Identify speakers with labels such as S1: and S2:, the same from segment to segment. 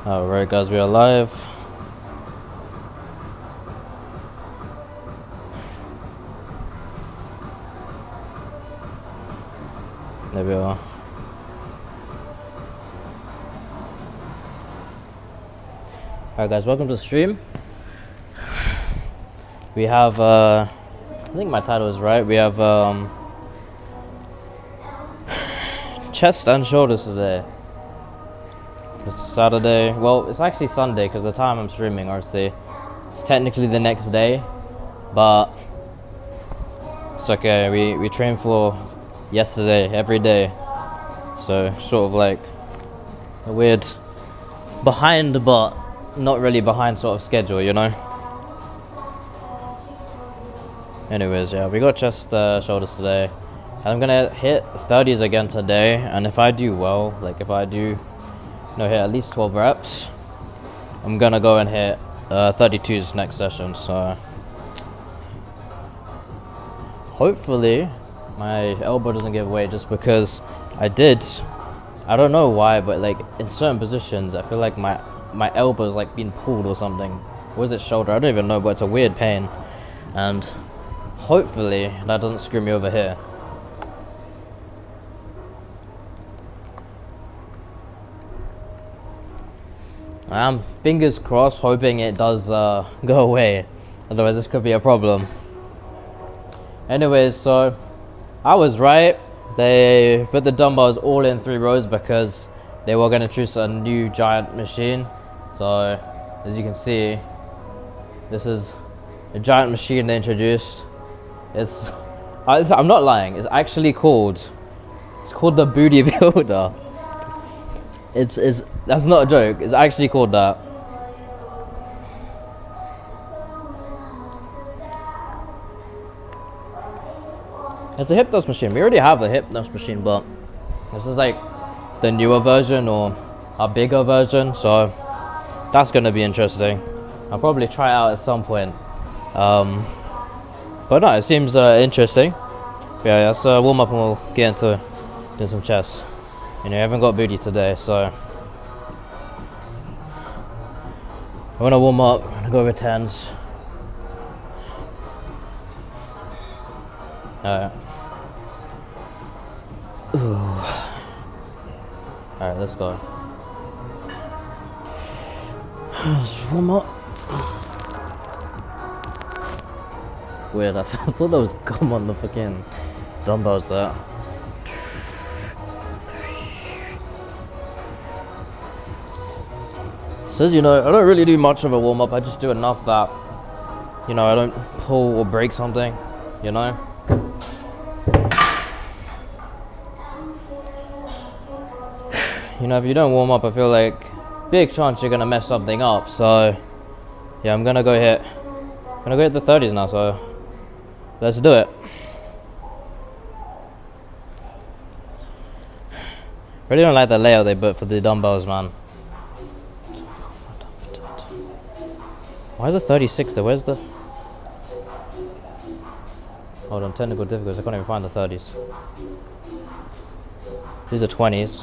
S1: Alright guys, we are live. There we are. Alright guys, welcome to the stream. We have, I think my title is right. We have chest and shoulders today. It's Saturday. Well, it's actually Sunday because the time I'm streaming, RC. It's technically the next day, but it's okay. We trained for yesterday, every day. So, sort of like a weird behind, but not really behind sort of schedule, you know? Anyways, yeah, we got chest, shoulders today. And I'm gonna hit 30s again today, and if I do well, like if I do hit at least 12 reps, I'm gonna go and hit 32s next session. So hopefully my elbow doesn't give way, just because I don't know why, but like in certain positions I feel like my elbow is like being pulled or something. Or is it shoulder? I don't even know, but it's a weird pain, and hopefully that doesn't screw me over here. I'm fingers crossed, hoping it does go away. Otherwise, this could be a problem. Anyways, so I was right. They put the dumbbells all in 3 rows because they were going to choose a new giant machine. So, as you can see, this is a giant machine they introduced. I'm not lying. It's actually called the Booty Builder. That's not a joke. It's actually called that. It's a Hypnos machine. We already have a Hypnos machine, but this is like the newer version or a bigger version. So that's gonna be interesting. I'll probably try it out at some point. But no, it seems interesting. Yeah, let's warm up and we'll get into doing some chest. You know, I haven't got booty today, so I want to warm up. I'm gonna go over 10s. Alright. Alright, let's go. Let's warm up. Weird, I thought there was gum on the fucking dumbbells there. Says, you know, I don't really do much of a warm up. I just do enough that, you know, I don't pull or break something, you know. You know, if you don't warm up, I feel like big chance you're gonna mess something up. So yeah, I'm gonna go hit the 30s now. So let's do it. Really don't like the layout they put for the dumbbells, man. Why is it 36 there? Where's the... Hold on, technical difficulties. I can't even find the 30s. These are 20s.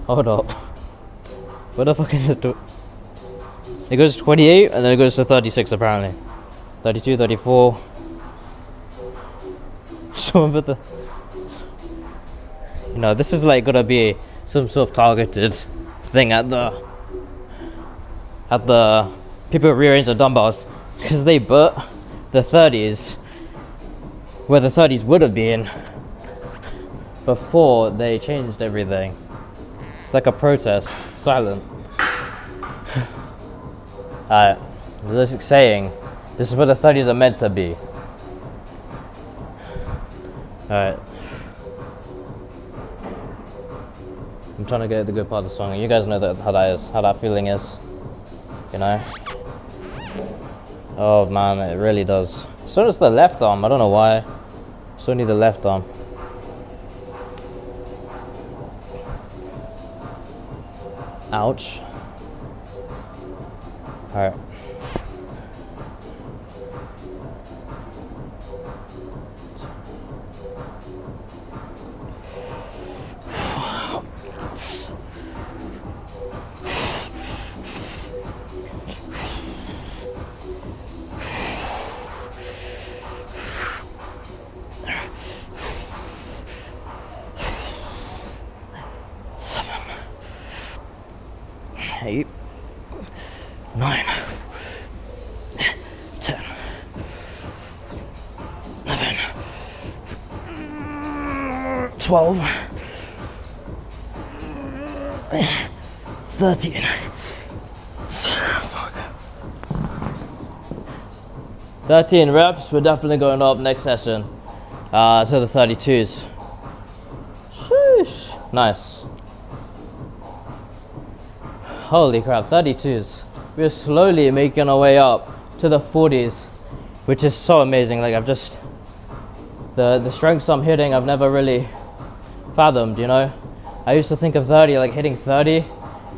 S1: Hold up. What the fuck is it? It goes to 28 and then it goes to 36 apparently. 32, 34. Someone put the... You know, this is like gonna be some sort of targeted thing at the people who rearrange the dumbbells, because they put the 30s where the 30s would have been before they changed everything. It's like a protest, silent. This is saying this is what the 30s are meant to be. Alright. I'm trying to get the good part of the song. You guys know how that feeling is. You know? Oh man, it really does. So does the left arm, I don't know why. So need the left arm. Ouch. Alright. 8, 9, 10, 11, 12, 13. Fuck. 13 reps. We're definitely going up next session to the 32s. Sheesh. Nice. Holy crap, 32s. We're slowly making our way up to the 40s, which is so amazing. Like, I've just, the strengths I'm hitting, I've never really fathomed, you know? I used to think of 30, like hitting 30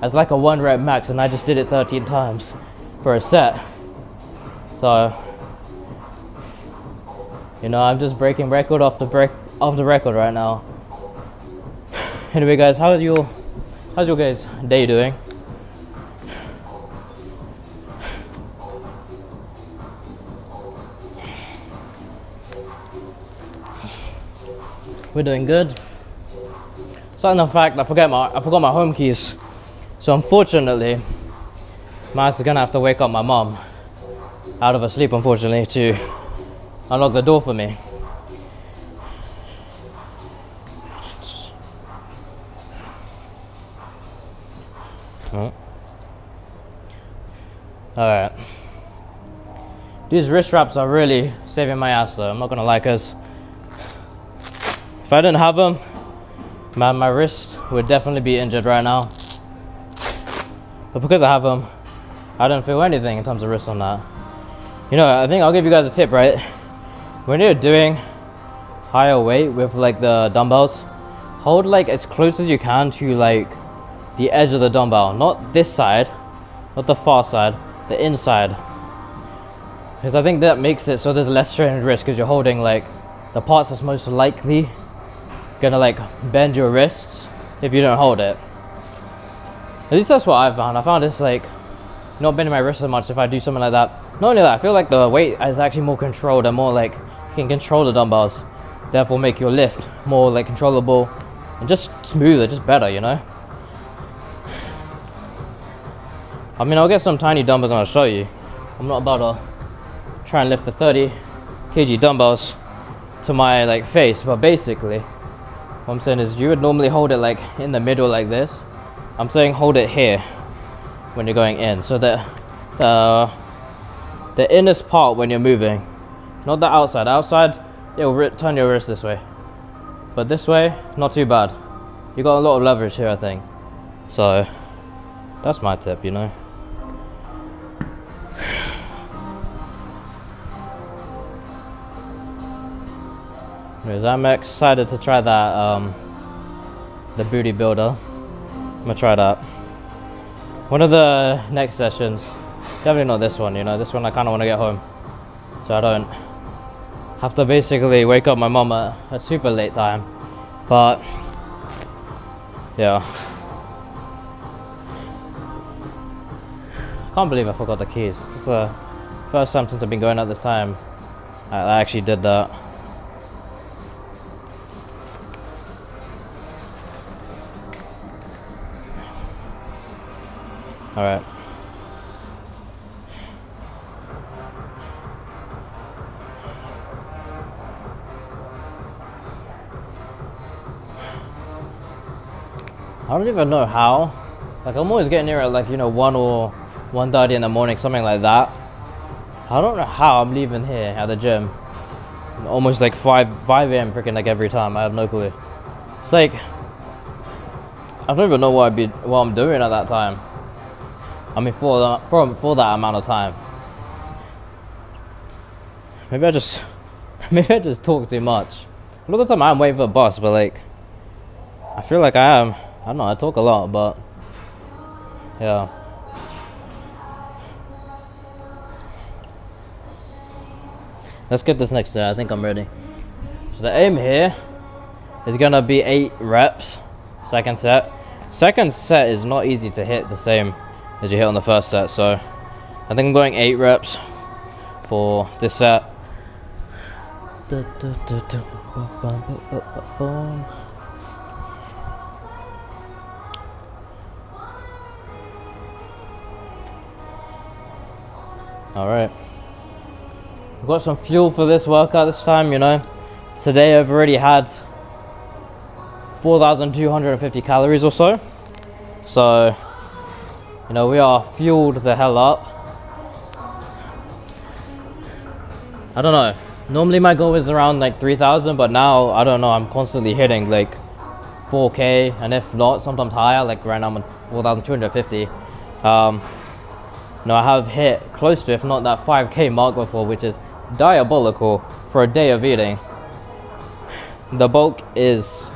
S1: as like a 1 rep max, and I just did it 13 times for a set. So, you know, I'm just breaking record after record right now. Anyway, guys, how's your guys' day doing? We're doing good. Aside the fact I forgot my home keys, so unfortunately, my ass is gonna have to wake up my mom out of her sleep, unfortunately, to unlock the door for me. Oh. Alright. These wrist wraps are really saving my ass though, I'm not gonna lie, cause if I didn't have them, my wrist would definitely be injured right now. But because I have them, I don't feel anything in terms of wrist on that. You know, I think I'll give you guys a tip, right? When you're doing higher weight with like the dumbbells, hold like as close as you can to like the edge of the dumbbell. Not this side, not the far side, the inside. Because I think that makes it so there's less strain on wrist, because you're holding like the parts that's most likely gonna like bend your wrists if you don't hold it. At least that's what I found. I found it's like not bending my wrist so much if I do something like that. Not only that, I feel like the weight is actually more controlled and more like you can control the dumbbells, therefore make your lift more like controllable and just smoother, just better, you know. I mean, I'll get some tiny dumbbells and I'll show you. I'm not about to try and lift the 30 kg dumbbells to my like face, but basically what I'm saying is you would normally hold it like in the middle like this. I'm saying hold it here when you're going in, so that the innerst part when you're moving, not the outside. Outside, it'll turn your wrist this way, but this way, not too bad. You got a lot of leverage here, I think. So that's my tip, you know. Anyways, I'm excited to try that, the booty builder. I'm gonna try that. One of the next sessions, definitely not this one, you know, this one I kinda wanna get home, so I don't have to basically wake up my mom at a super late time. But, yeah. I can't believe I forgot the keys. It's the first time since I've been going out this time I actually did that. Alright. I don't even know how. Like, I'm always getting here at like, you know, 1 or 1:30 in the morning, something like that. I don't know how I'm leaving here at the gym. Almost like 5 a.m. freaking like every time. I have no clue. It's like, I don't even know what I'm doing at that time. I mean, for that amount of time. Maybe I just talk too much. A lot of the time I'm waiting for a bus, but like, I feel like I am. I don't know, I talk a lot, but yeah. Let's get this next set. I think I'm ready. So the aim here is gonna be 8 reps, second set. Second set is not easy to hit the same as you hit on the first set, so I think I'm going 8 reps for this set. Alright. I've got some fuel for this workout this time, you know. Today I've already had 4,250 calories or so. So, you know, we are fueled the hell up. I don't know. Normally my goal is around like 3,000, but now, I don't know, I'm constantly hitting like 4K, and if not, sometimes higher, like right now I'm at 4,250. No, I have hit close to, if not that 5K mark before, which is diabolical for a day of eating. The bulk is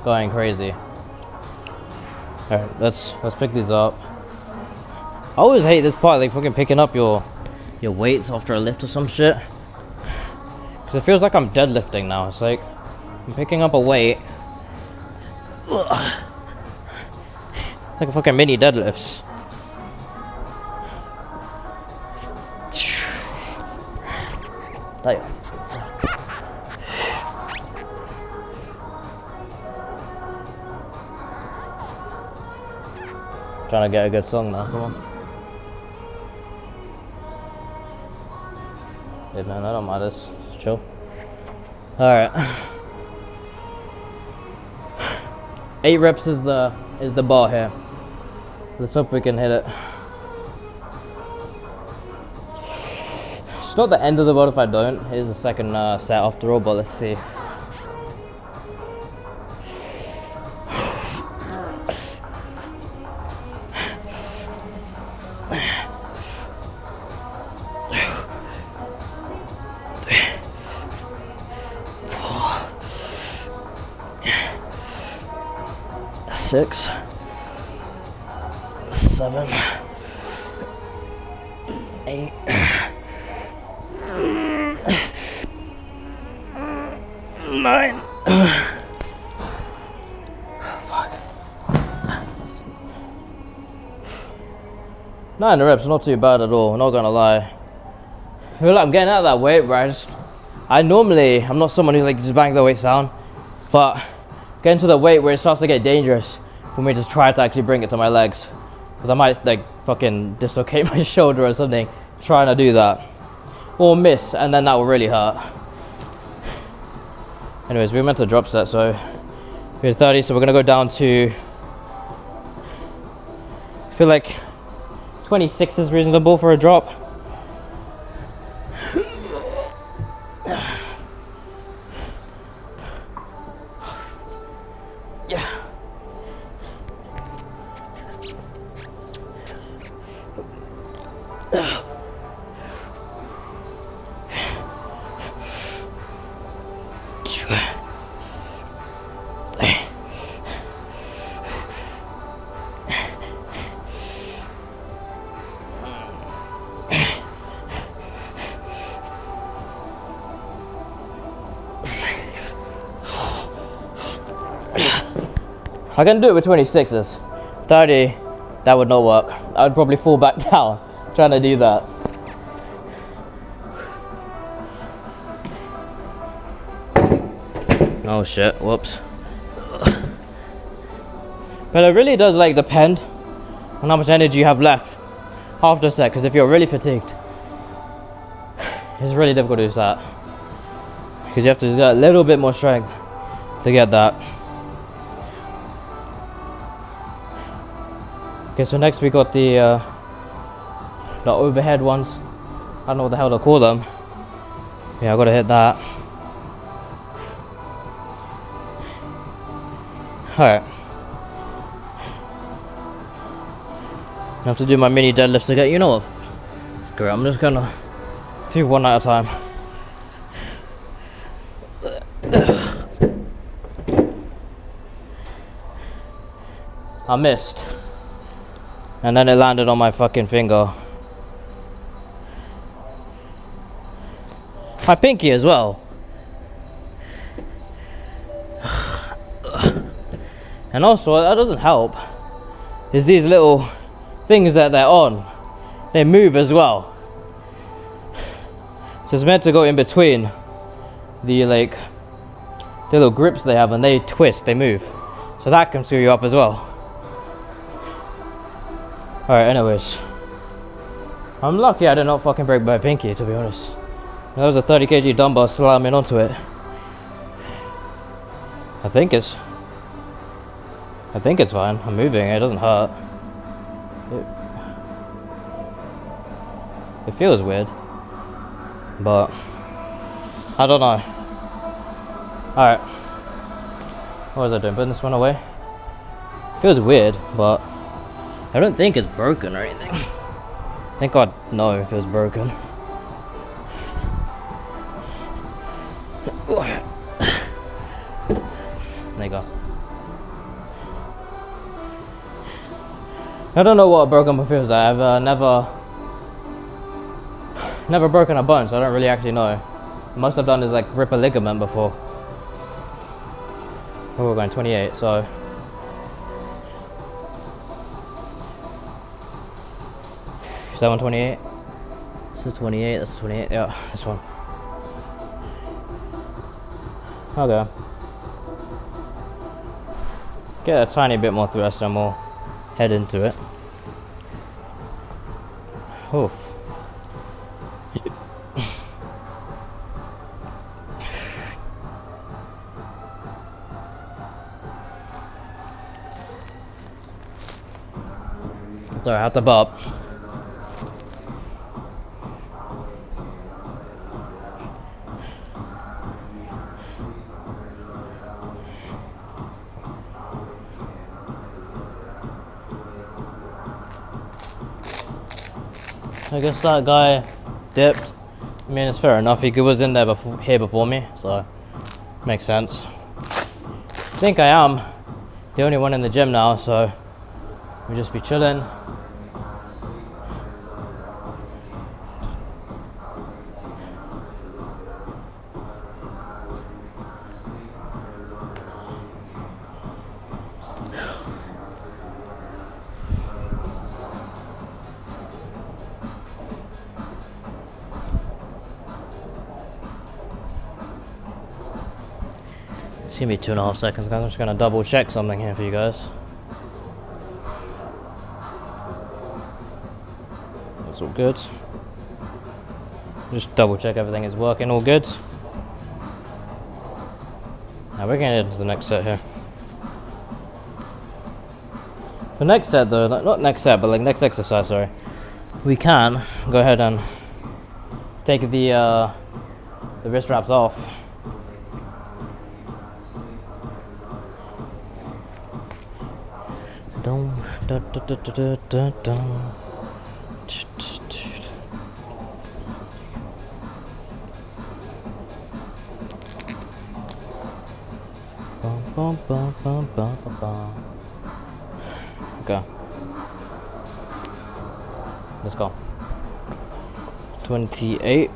S1: going crazy. Alright, let's pick these up. I always hate this part, like fucking picking up your weights after a lift or some shit. Because it feels like I'm deadlifting now. It's like I'm picking up a weight. Ugh. Like a fucking mini deadlifts. Damn. Trying to get a good song now, come on. Hey man, I don't mind this. It's chill. Alright. 8 reps is the bar here. Let's hope we can hit it. It's not the end of the world if I don't. It is the second set after all, but let's see. Six, 7, 8, 9. Fuck. 9 reps, not too bad at all, not gonna lie. I feel like I'm getting out of that weight where I'm not someone who like just bangs their weights down, but getting to the weight where it starts to get dangerous for me to try to actually bring it to my legs, because I might like fucking dislocate my shoulder or something trying to do that, or miss, and then that will really hurt. Anyways, we meant to drop set, so we're 30, so we're gonna go down to, I feel like 26 is reasonable for a drop. Yeah. I can do it with 26s. 30, that would not work. I would probably fall back down trying to do that. Oh shit, whoops. But it really does like depend on how much energy you have left after a set, because if you're really fatigued, it's really difficult to do that. Because you have to do that little bit more strength to get that. Okay, so next we got the overhead ones. I don't know what the hell to call them. Yeah, I gotta hit that. Alright. I have to do my mini deadlifts again. You know what? Screw it, I'm just gonna do one at a time. I missed. And then it landed on my fucking finger. My pinky as well. And also, that doesn't help, is these little things that they're on, they move as well. So it's meant to go in between the like the little grips they have, and they twist, they move. So that can screw you up as well. Alright, anyways. I'm lucky I did not fucking break my pinky, to be honest. There was a 30 kg dumbbell slamming onto it. I think it's fine. I'm moving, it doesn't hurt. It feels weird, but I don't know. Alright. What was I doing? Putting this one away? Feels weird, but I don't think it's broken or anything. Thank God, no, if it was broken. There you go. I don't know what a broken bone feels like. I've never broken a bone, so I don't really actually know. Most I've done is like rip a ligament before. Oh, we're going 28, so. Is that one 28? Is it 28? That's 28. Yeah, this one. Okay. Get a tiny bit more thrust and we'll head into it. Oof. Sorry, I have to burp. I guess that guy dipped. I mean, it's fair enough. He was in there before me, so makes sense. I think I am the only one in the gym now, so we'll just be chilling. It's gonna be 2.5 seconds, guys. I'm just gonna double check something here for you guys. That's all good. Just double check everything is working all good. Now we're gonna get into the next set here. The next set though, not next set, but like next exercise, sorry. We can go ahead and take the wrist wraps off. Okay. Let's go. 28.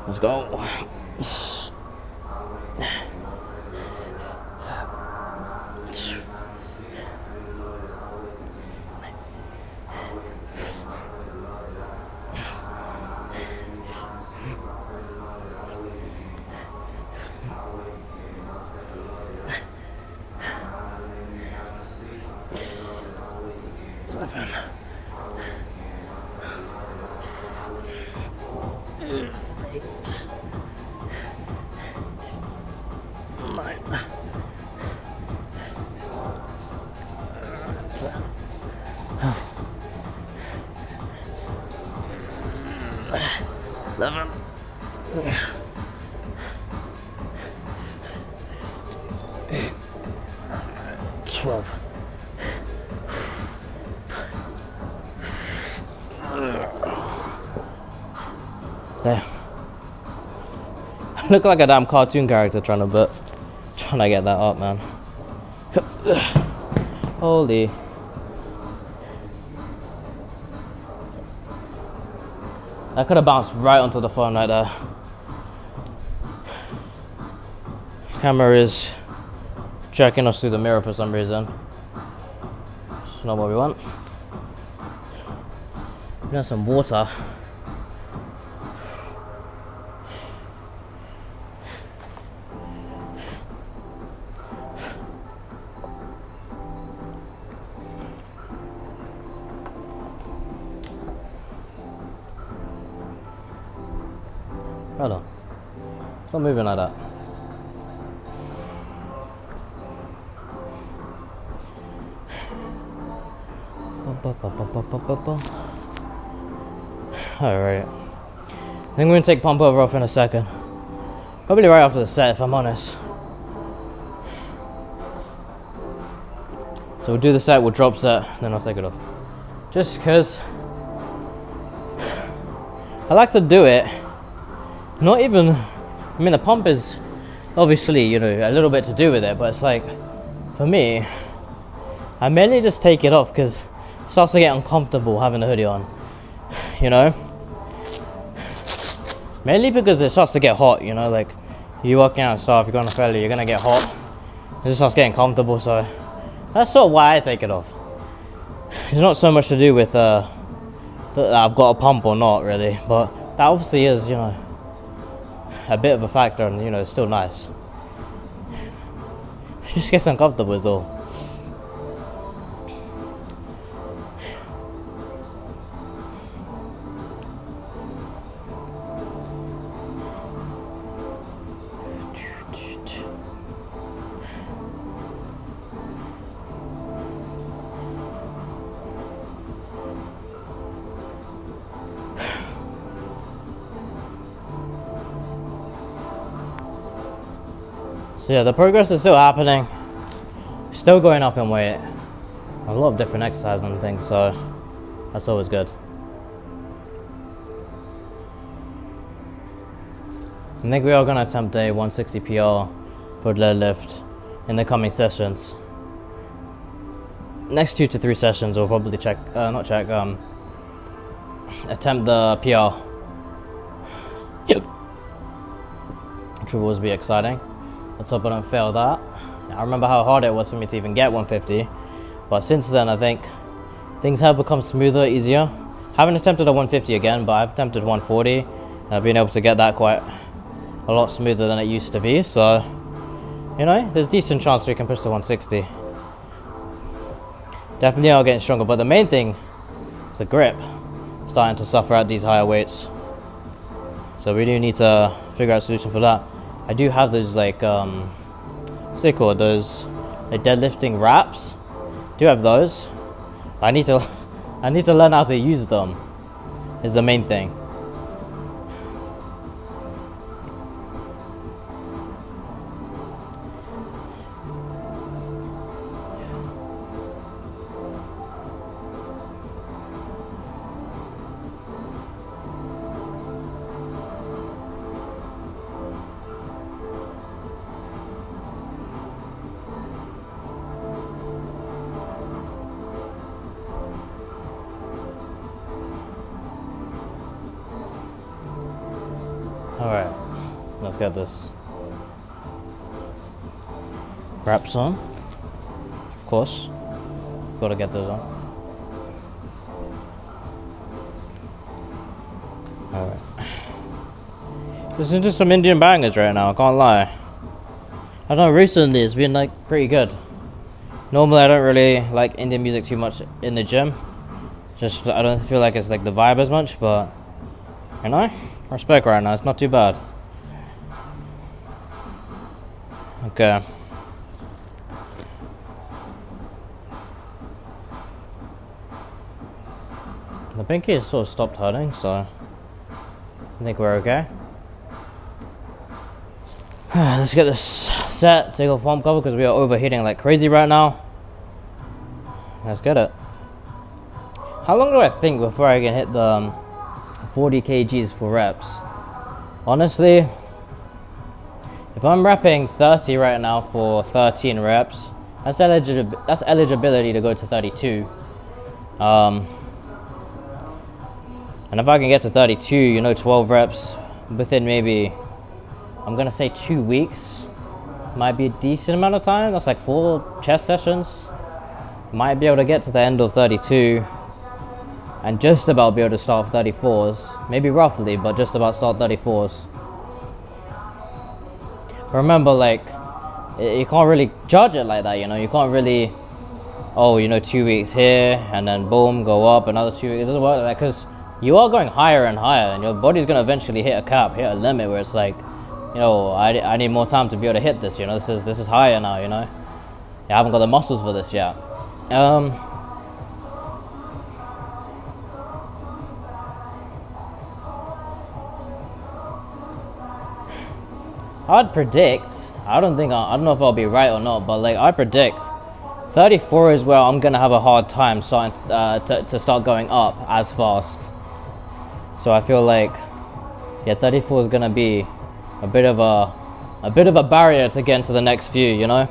S1: Let's go. 11. 8. 9. 10. 11. 12. There. I look like a damn cartoon character trying to get that up, man. Holy. That could have bounced right onto the phone right there. Camera is checking us through the mirror for some reason. It's not what we want. We have some water. Hold on. It's not moving like that. Alright. I think we're gonna take pump over off in a second. Probably right after the set, if I'm honest. So we'll do the set, we'll drop set, then I'll take it off. Just because I like to do it. Not even, I mean, the pump is obviously, you know, a little bit to do with it, but it's like, for me, I mainly just take it off because it starts to get uncomfortable having the hoodie on, you know? Mainly because it starts to get hot, you know, like, you working out and stuff, you're going to failure, you're going to get hot. It just starts getting comfortable, so that's sort of why I take it off. It's not so much to do with that I've got a pump or not, really, but that obviously is, you know, a bit of a factor, and you know, it's still nice. It just gets uncomfortable is all. So yeah, the progress is still happening. Still going up in weight. A lot of different exercises and things, so that's always good. I think we are going to attempt a 160 PR for deadlift in the coming sessions. Next 2 to 3 sessions we'll probably attempt the PR. Which will always be exciting. Let's hope I don't fail that. I remember how hard it was for me to even get 150, but since then I think things have become smoother, easier. Haven't attempted a 150 again, but I've attempted 140 and I've been able to get that quite a lot smoother than it used to be, so you know, there's decent chance we can push to 160. Definitely are getting stronger, but the main thing is the grip starting to suffer at these higher weights, so we do need to figure out a solution for that. I do have those, like, what's it called? Those like deadlifting wraps. Do have those. I need to learn how to use them. Is the main thing. Alright, let's get this wraps on. Of course, gotta get those on. Alright. Listen to some Indian bangers right now, I can't lie. I don't know, recently it's been like pretty good. Normally I don't really like Indian music too much in the gym. Just I don't feel like it's like the vibe as much, but you know? Respect right now, it's not too bad. Okay. The pinky has sort of stopped hurting, so I think we're okay. Let's get this set, take off foam cover because we are overheating like crazy right now. Let's get it. How long do I think before I can hit the 40 kgs for reps? Honestly, if I'm repping 30 right now for 13 reps, that's eligibility to go to 32. And if I can get to 32, you know, 12 reps within maybe, I'm gonna say 2 weeks, might be a decent amount of time. That's like 4 chest sessions. Might be able to get to the end of 32 and just about be able to start 34s. Maybe roughly, but just about start 34s. Remember, like, you can't really judge it like that, you know. You can't really, oh, you know, 2 weeks here and then boom, go up another 2 weeks. It doesn't work like that, because you are going higher and higher, and your body's gonna eventually hit a cap, hit a limit where it's like, you know, I need more time to be able to hit this, you know. This is higher now, you know. I haven't got the muscles for this yet. I'd predict, I don't know if I'll be right or not, but like I predict 34 is where I'm gonna have a hard time starting to start going up as fast. So I feel like, yeah, 34 is gonna be a bit of a barrier to get into the next few, you know.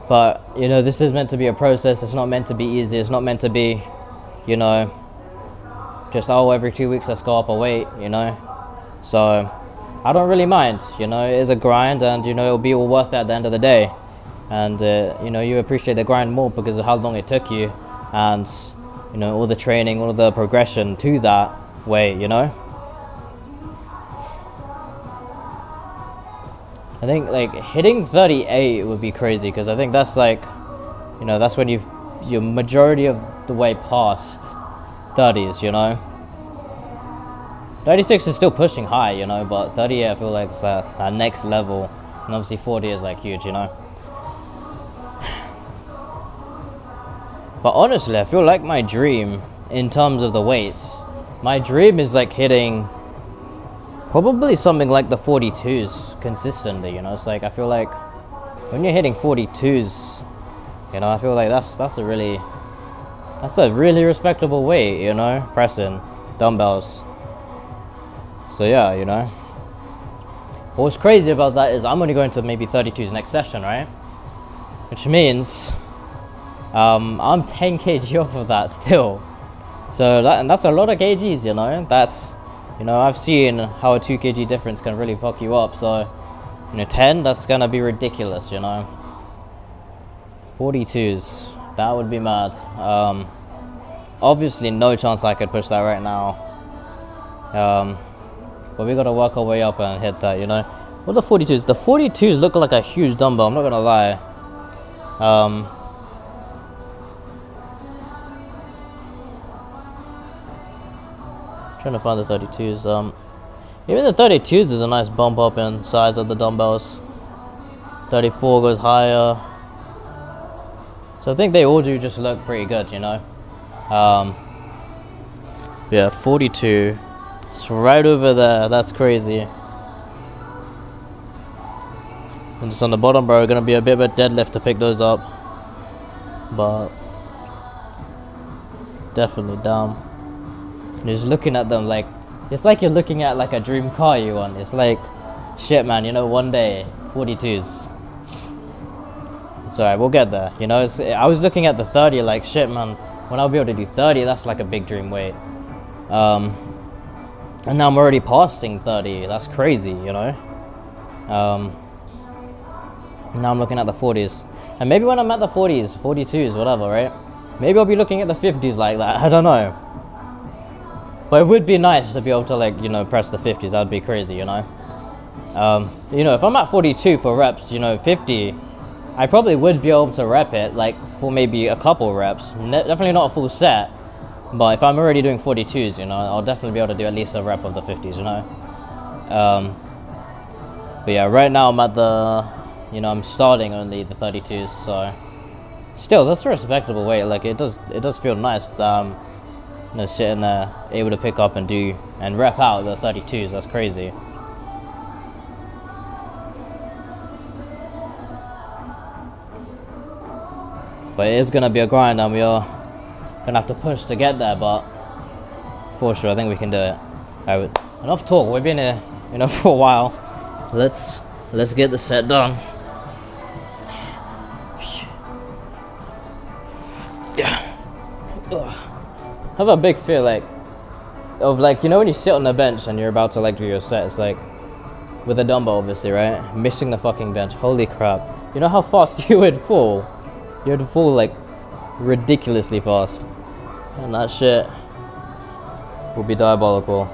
S1: But you know, this is meant to be a process. It's not meant to be easy. It's not meant to be, you know, just, oh, every 2 weeks let's go up a weight, you know. So I don't really mind, you know. It is a grind, and you know, it'll be all worth it at the end of the day. And you know, you appreciate the grind more because of how long it took you, and you know, all the training, all the progression to that weight, you know. I think like hitting 38 would be crazy, because I think that's like, you know, that's when you're majority of the way past 30s, you know. 36 is still pushing high, you know, but 38 I feel like it's that next level, and obviously 40 is like huge, you know. But honestly, I feel like my dream in terms of the weights, my dream is like hitting probably something like the 42s consistently, you know. It's like, I feel like when you're hitting 42s, you know, I feel like that's a really respectable weight, you know, pressing dumbbells. So yeah, you know. What's crazy about that is I'm only going to maybe 32s next session, right? Which means I'm 10 kg off of that still. So that's a lot of kgs, you know. That's, you know, I've seen how a 2 kg difference can really fuck you up. So, you know, 10, that's gonna be ridiculous, you know. 42s, that would be mad. Obviously no chance I could push that right now. But we gotta work our way up and hit that, you know. What are the 42s? The 42s look like a huge dumbbell, I'm not gonna lie. Trying to find the 32s. Even the 32s is a nice bump up in size of the dumbbells. 34 goes higher. So I think they all do just look pretty good, you know. Yeah, 42. It's right over there. That's crazy. And just on the bottom, bro, gonna be a bit of a deadlift to pick those up. But definitely down. And just looking at them, like, it's like you're looking at like a dream car you want. It's like, shit, man, you know, one day 42s. It's alright, we'll get there, you know. I was looking at the 30, like, shit, man, when I'll be able to do 30, that's like a big dream weight. And now I'm already passing 30. That's crazy, you know. Now I'm looking at the 40s, and maybe when I'm at the 40s, 42s, whatever, right? Maybe I'll be looking at the 50s like that. I don't know. But it would be nice to be able to, like, you know, press the 50s. That'd be crazy, you know. You know, if I'm at 42 for reps, you know, 50, I probably would be able to rep it, like, for maybe a couple reps. Definitely not a full set. But if I'm already doing 42s, you know, I'll definitely be able to do at least a rep of the 50s, you know. But yeah, right now I'm at the, you know, I'm starting only the 32s, so still, that's a respectable weight. Like, it does feel nice that I'm, you know, sitting there able to pick up and do and rep out the 32s. That's crazy. But it is gonna be a grind, and we are gonna have to push to get there, but for sure I think we can do it. Alright, enough talk. We've been here, you know, for a while. Let's get the set done. Yeah. Ugh. I have a big fear, like, of like, you know when you sit on the bench and you're about to like do your set, it's like, with a dumbbell obviously, right? Missing the fucking bench, holy crap. You know how fast you would fall? You would fall like, ridiculously fast. And that shit would be diabolical.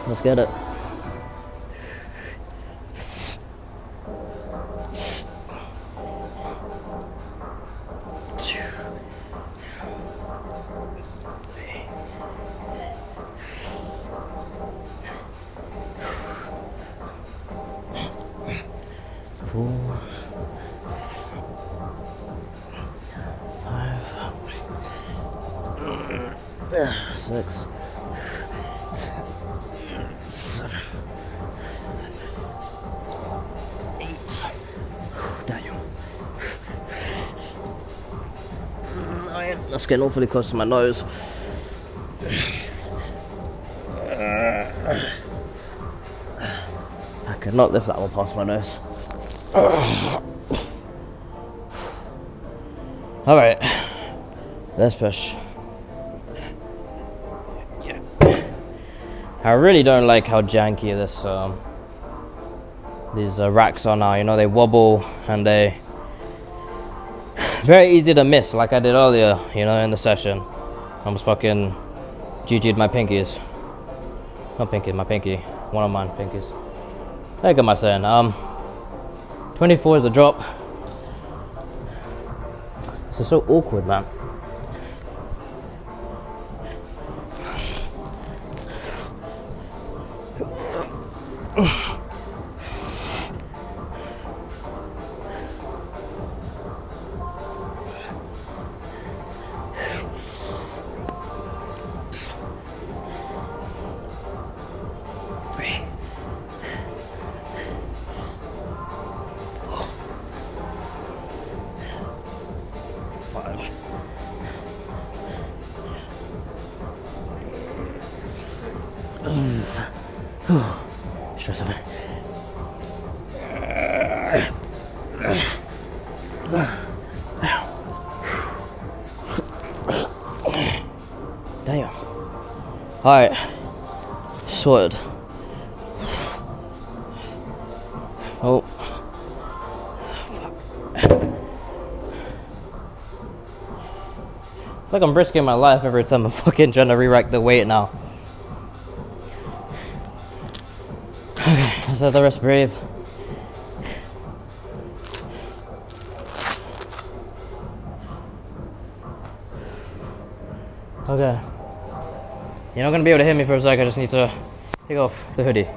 S1: Let's get it. Four, 5, 6, 7, 8. Damn. 9. That's getting awfully close to my nose. I could not lift that one past my nose. Alright, let's push. Yeah. I really don't like how janky these racks are now. You know, they wobble and they very easy to miss, like I did earlier, you know, in the session. I almost fucking GG'd my pinkies. Not pinky, my pinky. One of mine pinkies. Heck am I saying? 24 is the drop. This is so awkward, man. Stress of it. Damn. Alright. Sorted. Oh. Fuck. I feel like I'm risking my life every time I'm fucking trying to re-rack the weight now. Let's let the rest breathe. Okay. You're not gonna be able to hit me for a sec, I just need to take off the hoodie.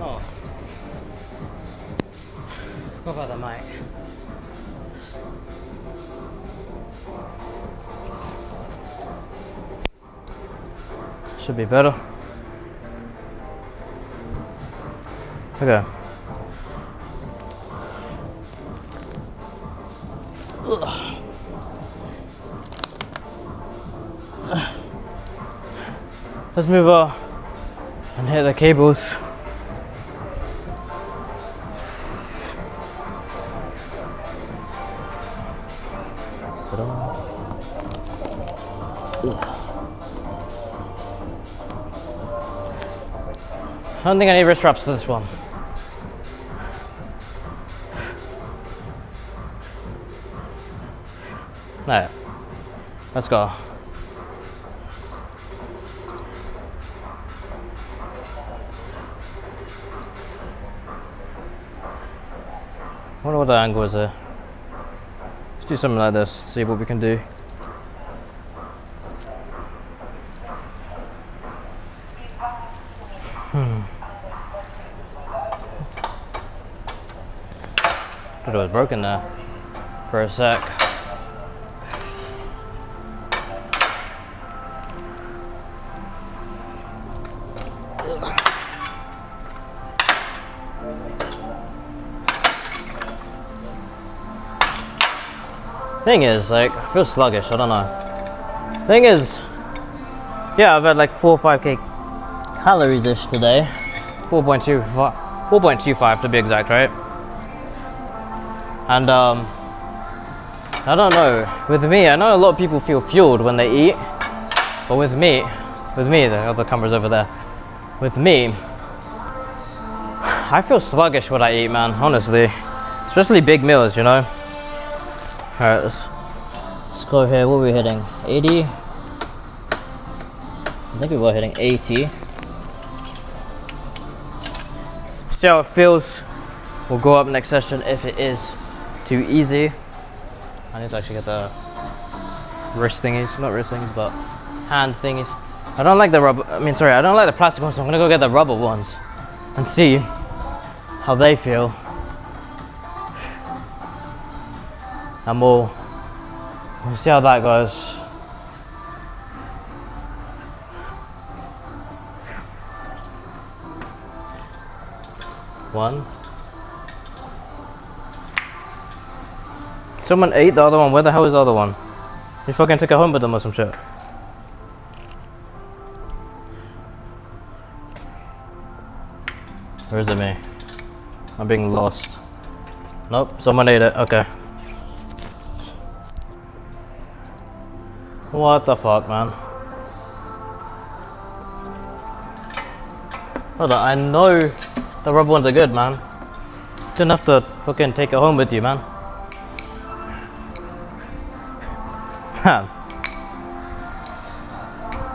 S1: Oh. Forgot about the mic. Should be better. Okay. Let's move on and hit the cables. I don't think I need wrist wraps for this one. No. Let's go. wonder what the angle is here. Let's do something like this, see what we can do. Thought it was broken there for a sec. Thing is, like, I feel sluggish, I don't know. Thing is, yeah, I've had like 4 or 5k calories ish today. 4.25 to be exact, right? And I don't know, with me, I know a lot of people feel fueled when they eat, but with me, the other camera's over there, with me, I feel sluggish when I eat, man, honestly. Especially big meals, you know? Alright, let's go here. What are we hitting? 80? I think we were hitting 80. See how it feels. We'll go up next session if it is too easy. I need to actually get the wrist thingies, not wrist thingies, but hand thingies. I don't like the rubber, I don't like the plastic ones, so I'm gonna go get the rubber ones and see how they feel. And we'll see how that goes. One. Someone ate the other one. Where the hell is the other one? You fucking took it home with them or some shit. Where is it, me? I'm being lost. Nope, someone ate it. Okay. What the fuck, man? Hold on, I know the rubber ones are good, man. Didn't have to fucking take it home with you, man. Man.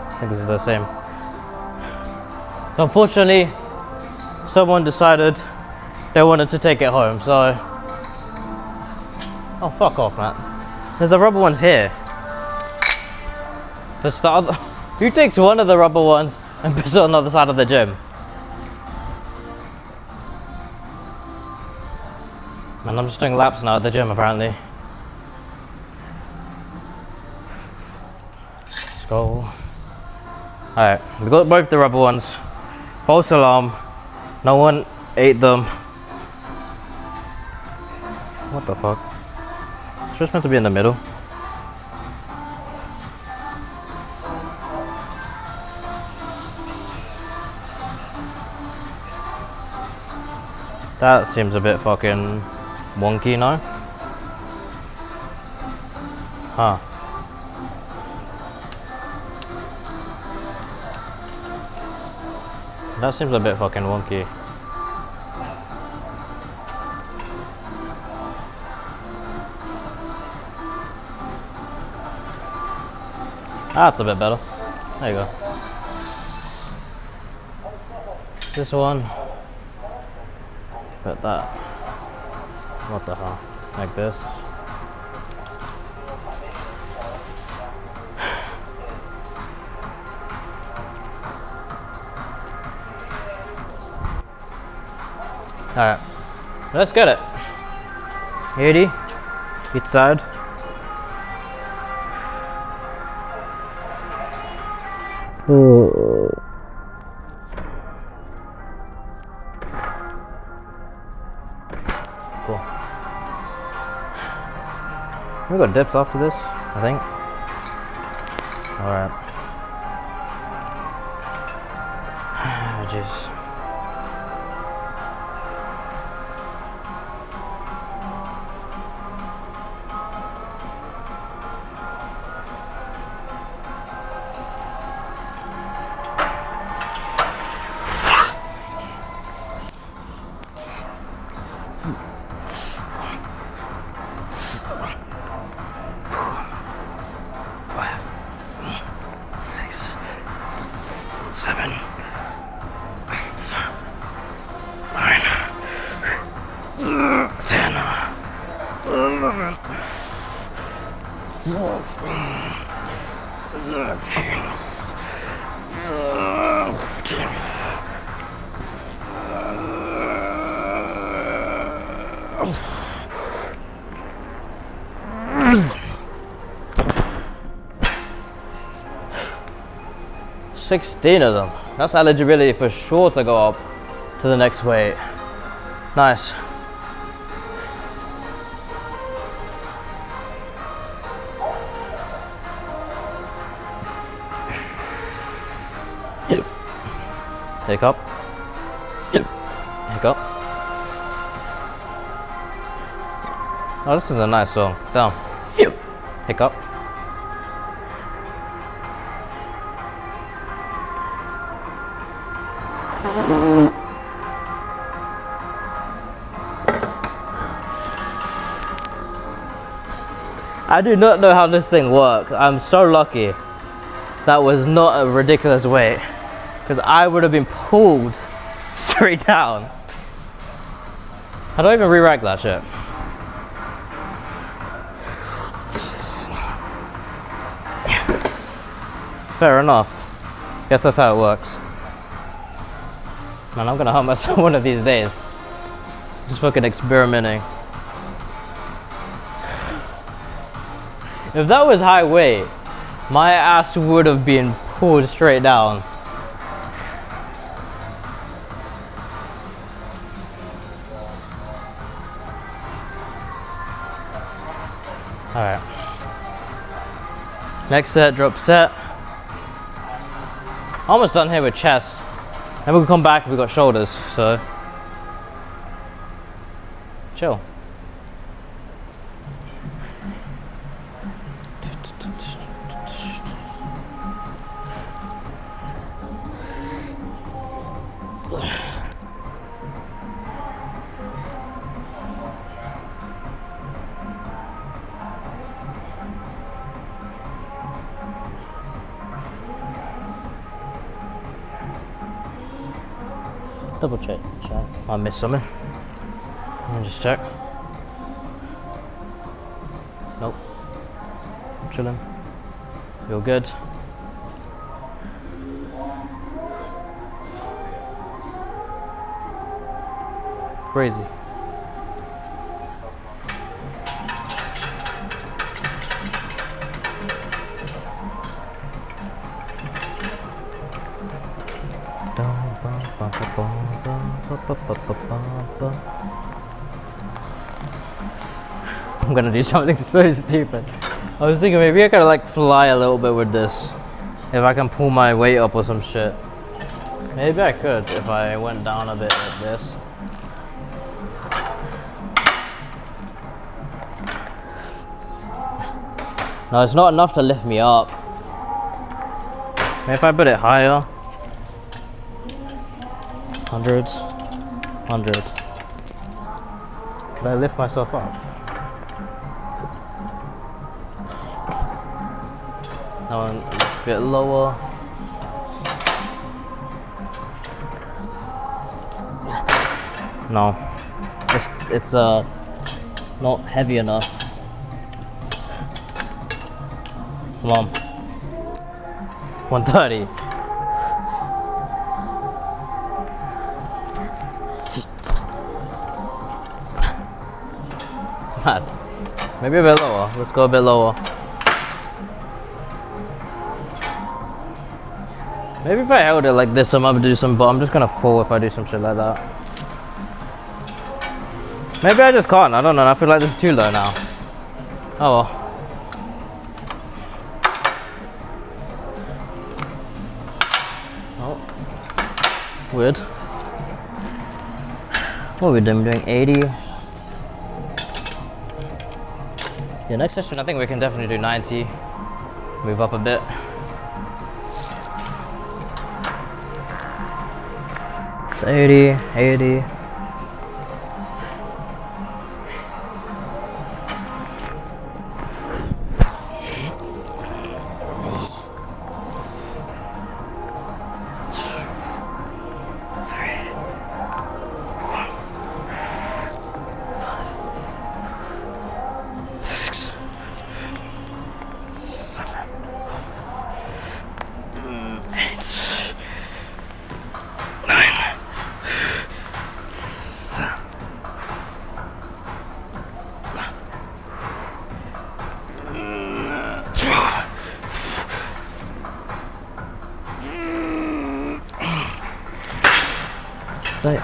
S1: I think this is the same. Unfortunately, someone decided they wanted to take it home, so... Oh, fuck off, man. There's the rubber ones here. That's the other... Who takes one of the rubber ones and puts it on the other side of the gym? Man, I'm just doing laps now at the gym, apparently. Let's go. Alright, we got both the rubber ones. False alarm. No one ate them. What the fuck? It's just meant to be in the middle. That seems a bit fucking wonky, no? Huh. That seems a bit fucking wonky. That's a bit better. There you go. This one. But that. What the hell? Like this. Alright. Let's get it. 80. Each side. Oh. Cool. We got dips after this, I think. Alright. Jeez. $16 of them. That's eligibility for sure to go up to the next weight. Nice. Hiccup. Hiccup. Oh, this is a nice song. Down. Hiccup. I do not know how this thing works. I'm so lucky that was not a ridiculous weight, because I would have been pulled straight down. How do I even re-rack that shit? Fair enough. Guess that's how it works. Man, I'm gonna hurt myself one of these days. Just fucking experimenting. If that was high weight, my ass would have been pulled straight down. Alright. Next set, drop set. Almost done here with chest. Then we'll come back, we've got shoulders, so chill. Double check. I missed something. Let me just check. Nope. I'm chilling. You're good. Crazy. I'm gonna do something so stupid. I was thinking maybe I could like fly a little bit with this. If I can pull my weight up or some shit. Maybe I could if I went down a bit like this. No, it's not enough to lift me up. Maybe if I put it higher. 100. 100. Can I lift myself up? That one a bit lower. No. It's not heavy enough. Come on. 130. Mad. Maybe a bit lower. Let's go a bit lower. Maybe if I held it like this, I might do some, but I'm just gonna fall if I do some shit like that. Maybe I just can't. I don't know. I feel like this is too low now. Oh well. Oh. Weird. What are we doing? We're doing 80. Yeah, next session I think we can definitely do 90. Move up a bit. It's 80, 80. Right.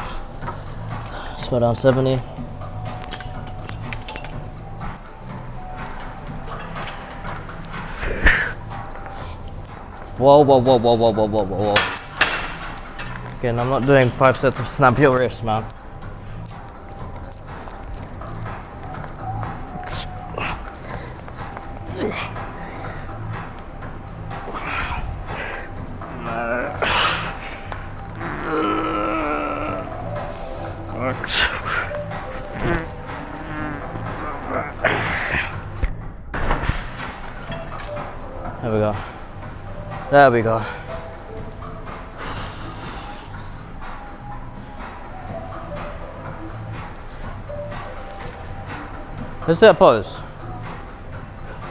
S1: Let's go down 70. Whoa, whoa, whoa, whoa, whoa, whoa, whoa, whoa, whoa. Again, I'm not doing 5 sets of snap your wrist, man. There we go. There we go. Let's do a pose.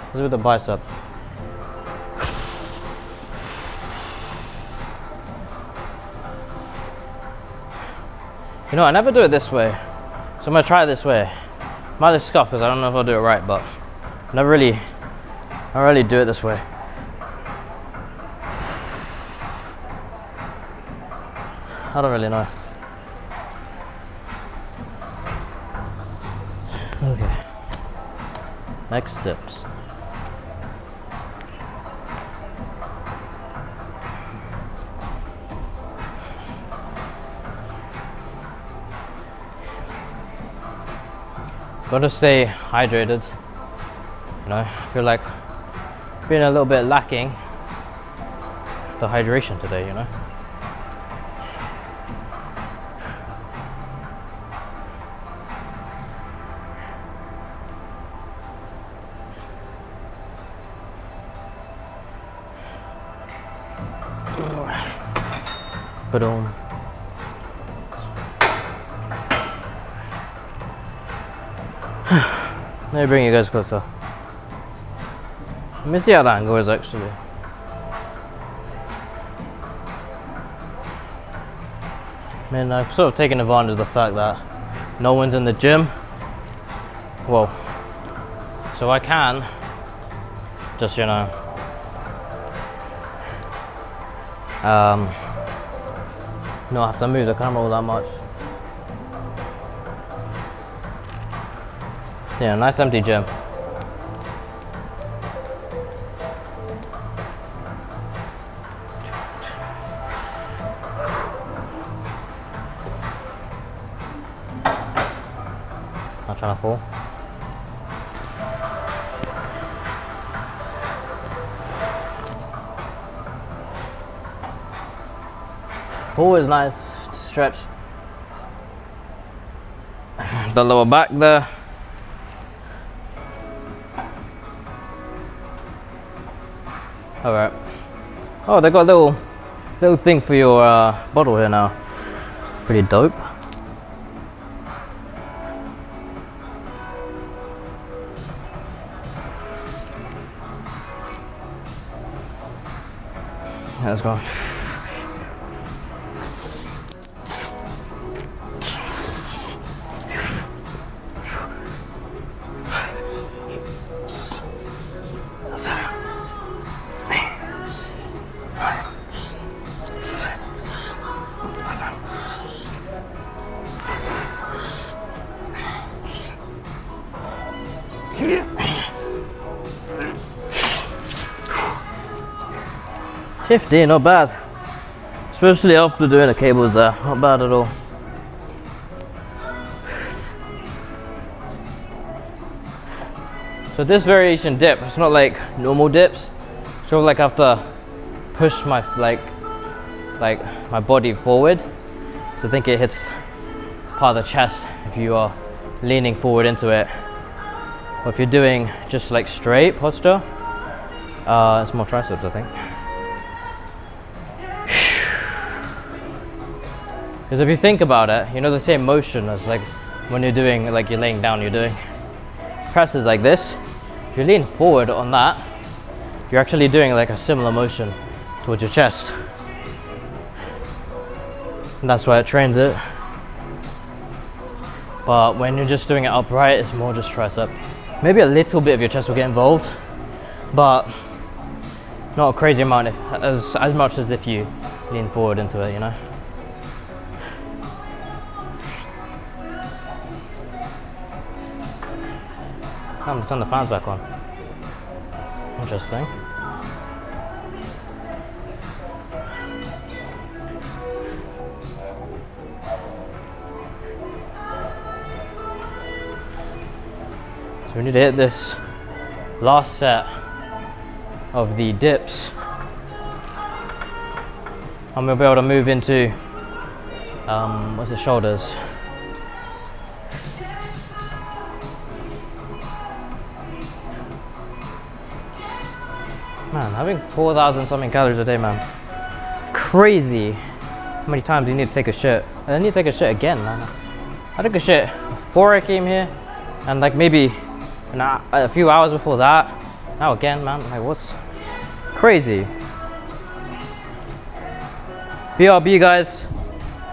S1: Let's do the bicep. You know, I never do it this way, so I'm gonna try it this way. Might look scuffed because I don't know if I'll do it right, but I don't really do it this way. I don't really know. Okay. Next steps. Gotta stay hydrated. You know, I feel like being a little bit lacking the hydration today, you know. Boom. Let me bring you guys closer. Let me see how that angle is actually. I mean, I've sort of taken advantage of the fact that no one's in the gym. Whoa. So I can just, you know, not have to move the camera all that much. Yeah, nice empty gym. Not trying to fall. Always nice to stretch the lower back there. All right. Oh, they got a little thing for your bottle here now. Pretty dope. Let's go. $50, not bad. Especially after doing the cables there, not bad at all. So this variation dip, it's not like normal dips. Sort of like I have to push my like my body forward. So I think it hits part of the chest if you are leaning forward into it. But if you're doing just like straight posture, it's more triceps, I think. Because if you think about it, you know the same motion as like when you're doing, like you're laying down, you're doing presses like this. If you lean forward on that, you're actually doing like a similar motion towards your chest. And that's why it trains it. But when you're just doing it upright, it's more just tricep. Maybe a little bit of your chest will get involved, but not a crazy amount, as much as if you lean forward into it, you know. I'm gonna turn the fans back on. Interesting. So we need to hit this last set of the dips. And we'll be able to move into what's the shoulders. Man, having 4,000 something calories a day, man. Crazy. How many times do you need to take a shit? And then you take a shit again, man. I took a shit before I came here, and like maybe a few hours before that. Now again, man. Like, what's crazy? BRB, guys.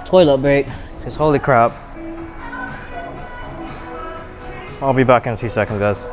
S1: Toilet break. Just holy crap. I'll be back in a few seconds, guys.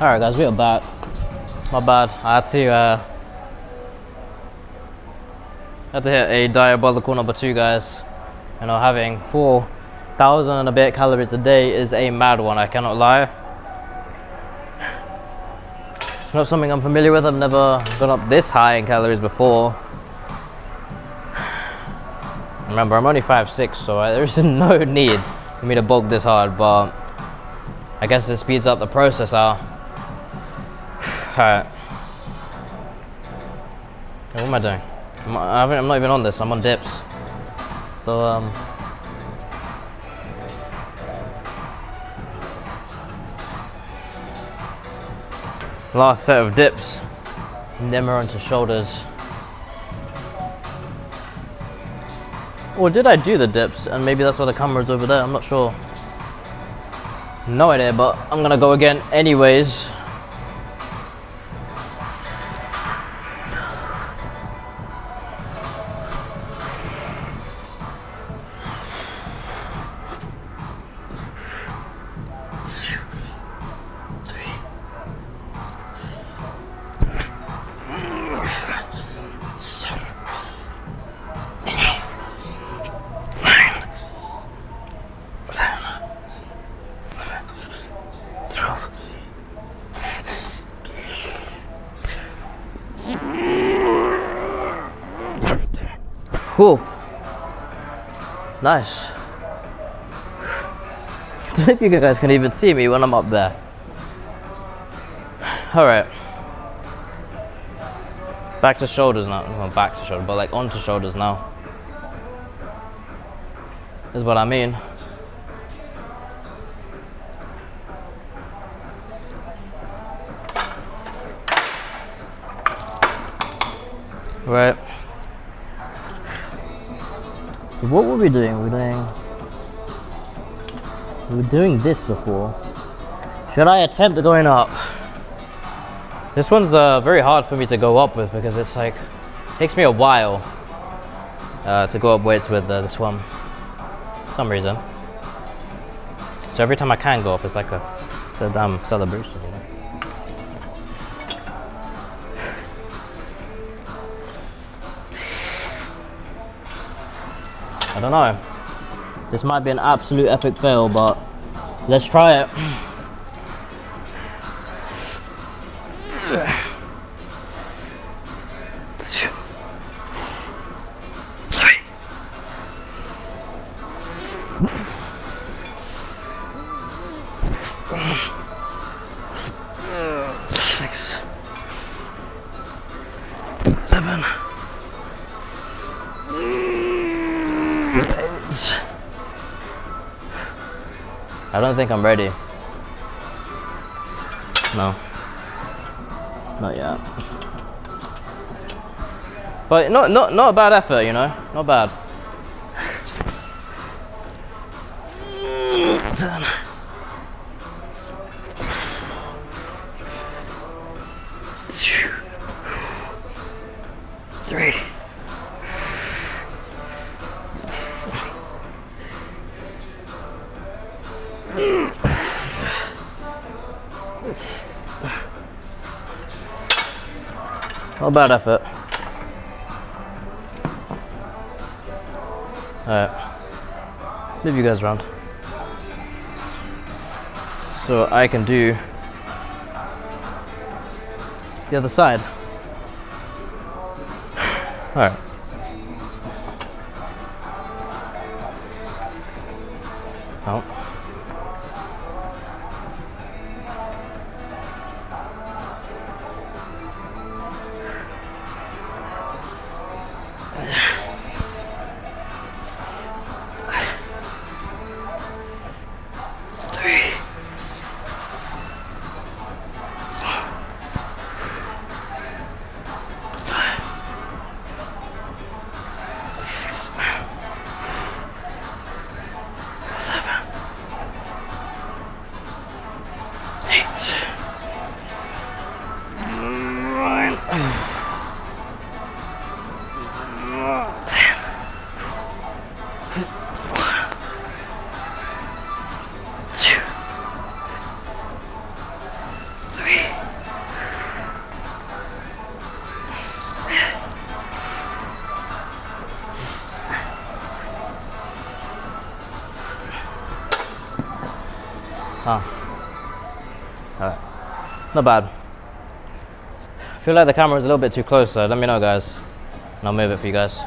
S1: Alright guys, we are back. My bad. I had to hit a diabolical number 2, guys. You know, having 4,000 and a bit calories a day is a mad one, I cannot lie. Not something I'm familiar with. I've never gone up this high in calories before. Remember, I'm only 5'6", so there's no need for me to bulk this hard, but I guess it speeds up the process out. Alright. What am I doing? I'm not even on this, I'm on dips. So, last set of dips, and then we're onto shoulders. Or did I do the dips and maybe that's why the camera's over there? I'm not sure. No idea, but I'm gonna go again anyways. Woof. Nice. I don't know if you guys can even see me when I'm up there. Alright. Back to shoulders now. Well, back to shoulders, but like onto shoulders now. Is what I mean. Right. So what were we doing? We were doing this before. Should I attempt going up? This one's very hard for me to go up with because it's like, it takes me a while to go up weights with this one, for some reason. So every time I can go up, it's like it's a damn celebration, you know? I don't know. This might be an absolute epic fail, but let's try it. Six, 7, 8. I don't think I'm ready. No. Not yet. But not a bad effort, you know? Not bad. 10. 2. 3. Not a bad effort. Alright. Move you guys around. So I can do the other side. Alright. Oh. Huh. Alright. Not bad. I feel like the camera is a little bit too close, so let me know, guys. And I'll move it for you guys.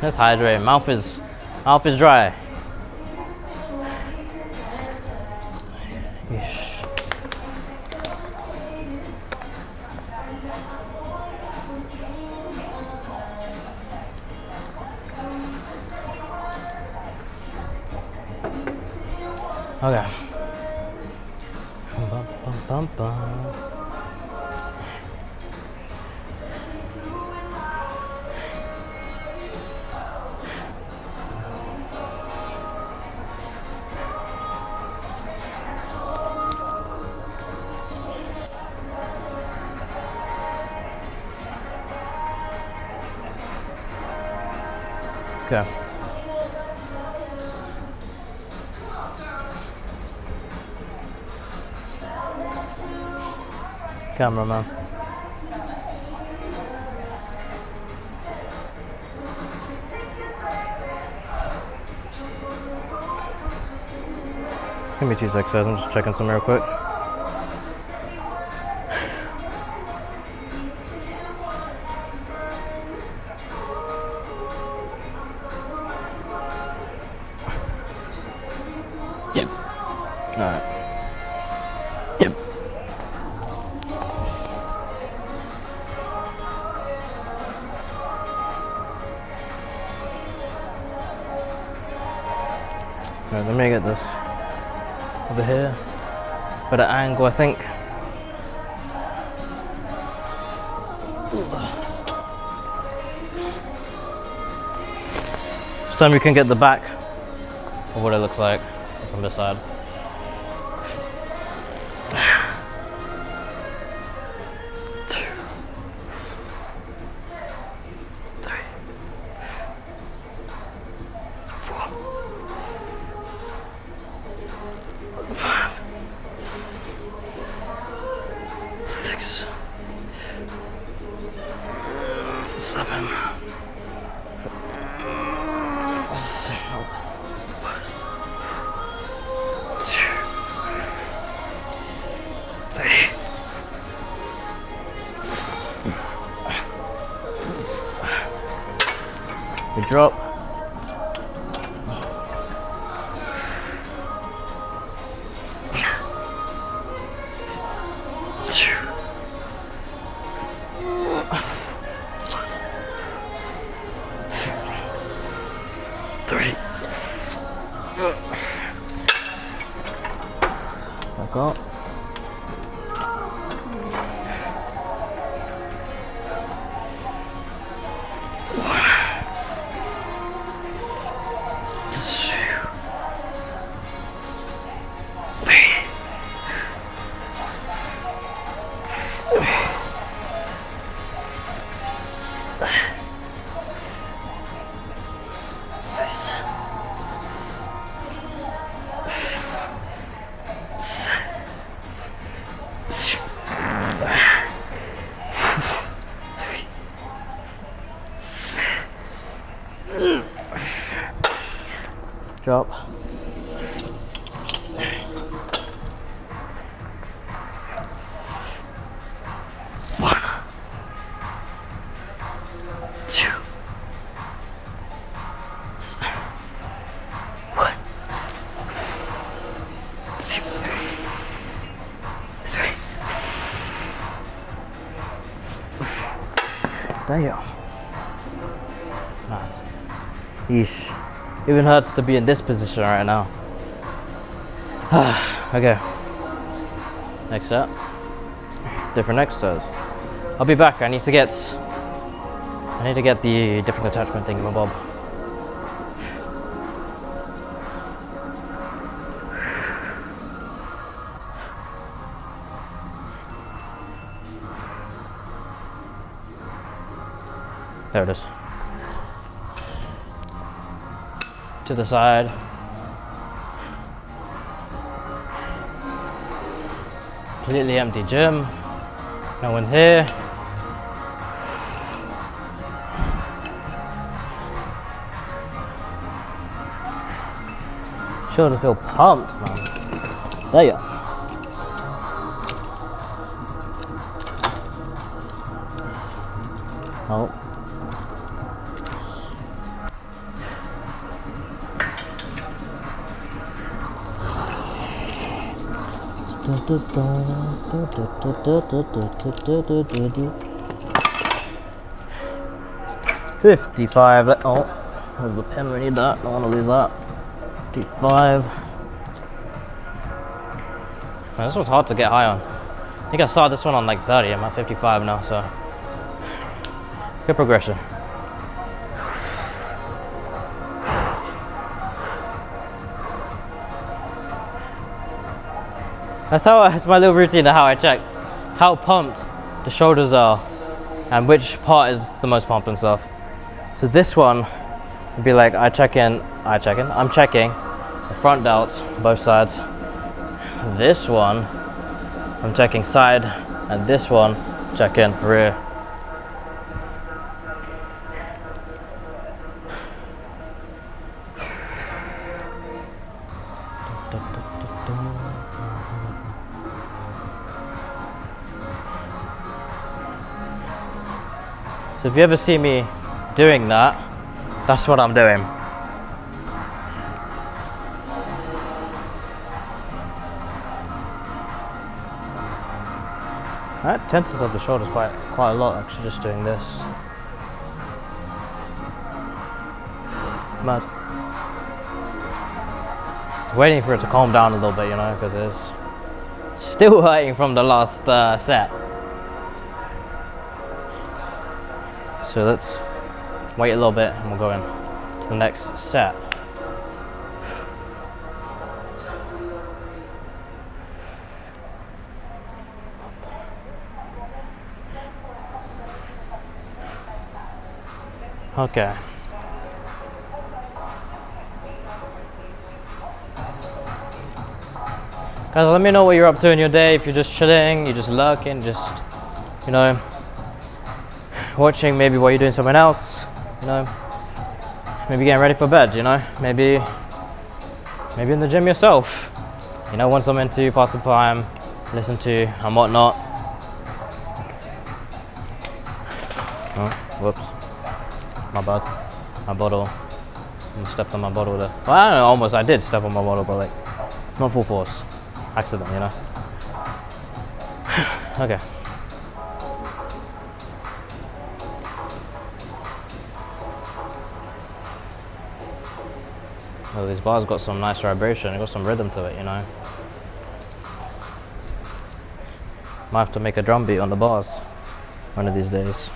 S1: Let's hydrate. Mouth is dry. Yeesh. Okay. Bum, bum, bum, bum. Okay. Cameraman. Give me 2 seconds, guys. I'm just checking some real quick. Yep. Alright. Yep. Right, let me get this over here. Better angle, I think. This time you can get the back of what it looks like from this side. We drop. Three. Back up. Drop. One, two, one, two, three. Damn. Nice. Yeesh. Even hurts to be in this position right now. Okay. Next up. Different exercise. I'll be back. I need to get the different attachment thingamabob. There it is. To the side. Completely empty gym. No one's here. Sure to feel pumped, man. There you are. Oh. $55. Oh, there's the pen. We need that. Don't want to lose that. 55. Man, this one's hard to get high on. I think I started this one on like 30. I'm at 55 now, so good progression. That's my little routine of how I check how pumped the shoulders are and which part is the most pumped and stuff. So this one would be like I'm checking the front delts, both sides. This one I'm checking side, and this one checking rear. So if you ever see me doing that, that's what I'm doing. That tenses up the shoulders quite a lot actually, just doing this. Mad. Waiting for it to calm down a little bit, you know, because it's still hurting from the last set. So let's wait a little bit and we'll go in to the next set. Okay. Guys, let me know what you're up to in your day. If you're just chilling, you're just lurking, just, you know, watching maybe while you're doing something else, you know, maybe getting ready for bed, you know, maybe in the gym yourself, you know, want something to pass the time, listen to and whatnot. Oh, whoops, my bad, my bottle, I stepped on my bottle there. Well, I don't know, I did step on my bottle, but like, not full force, accident, you know. Okay. Oh, these bars got some nice vibration, it got some rhythm to it, you know. Might have to make a drum beat on the bars one of these days.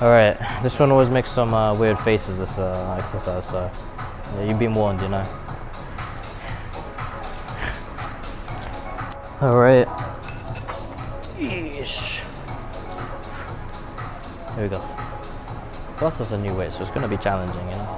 S1: Alright, this one always makes some weird faces, this exercise, so yeah, you've been warned, you know. Alright. Yeesh. Here we go. Plus it's a new weight, so it's going to be challenging, you know.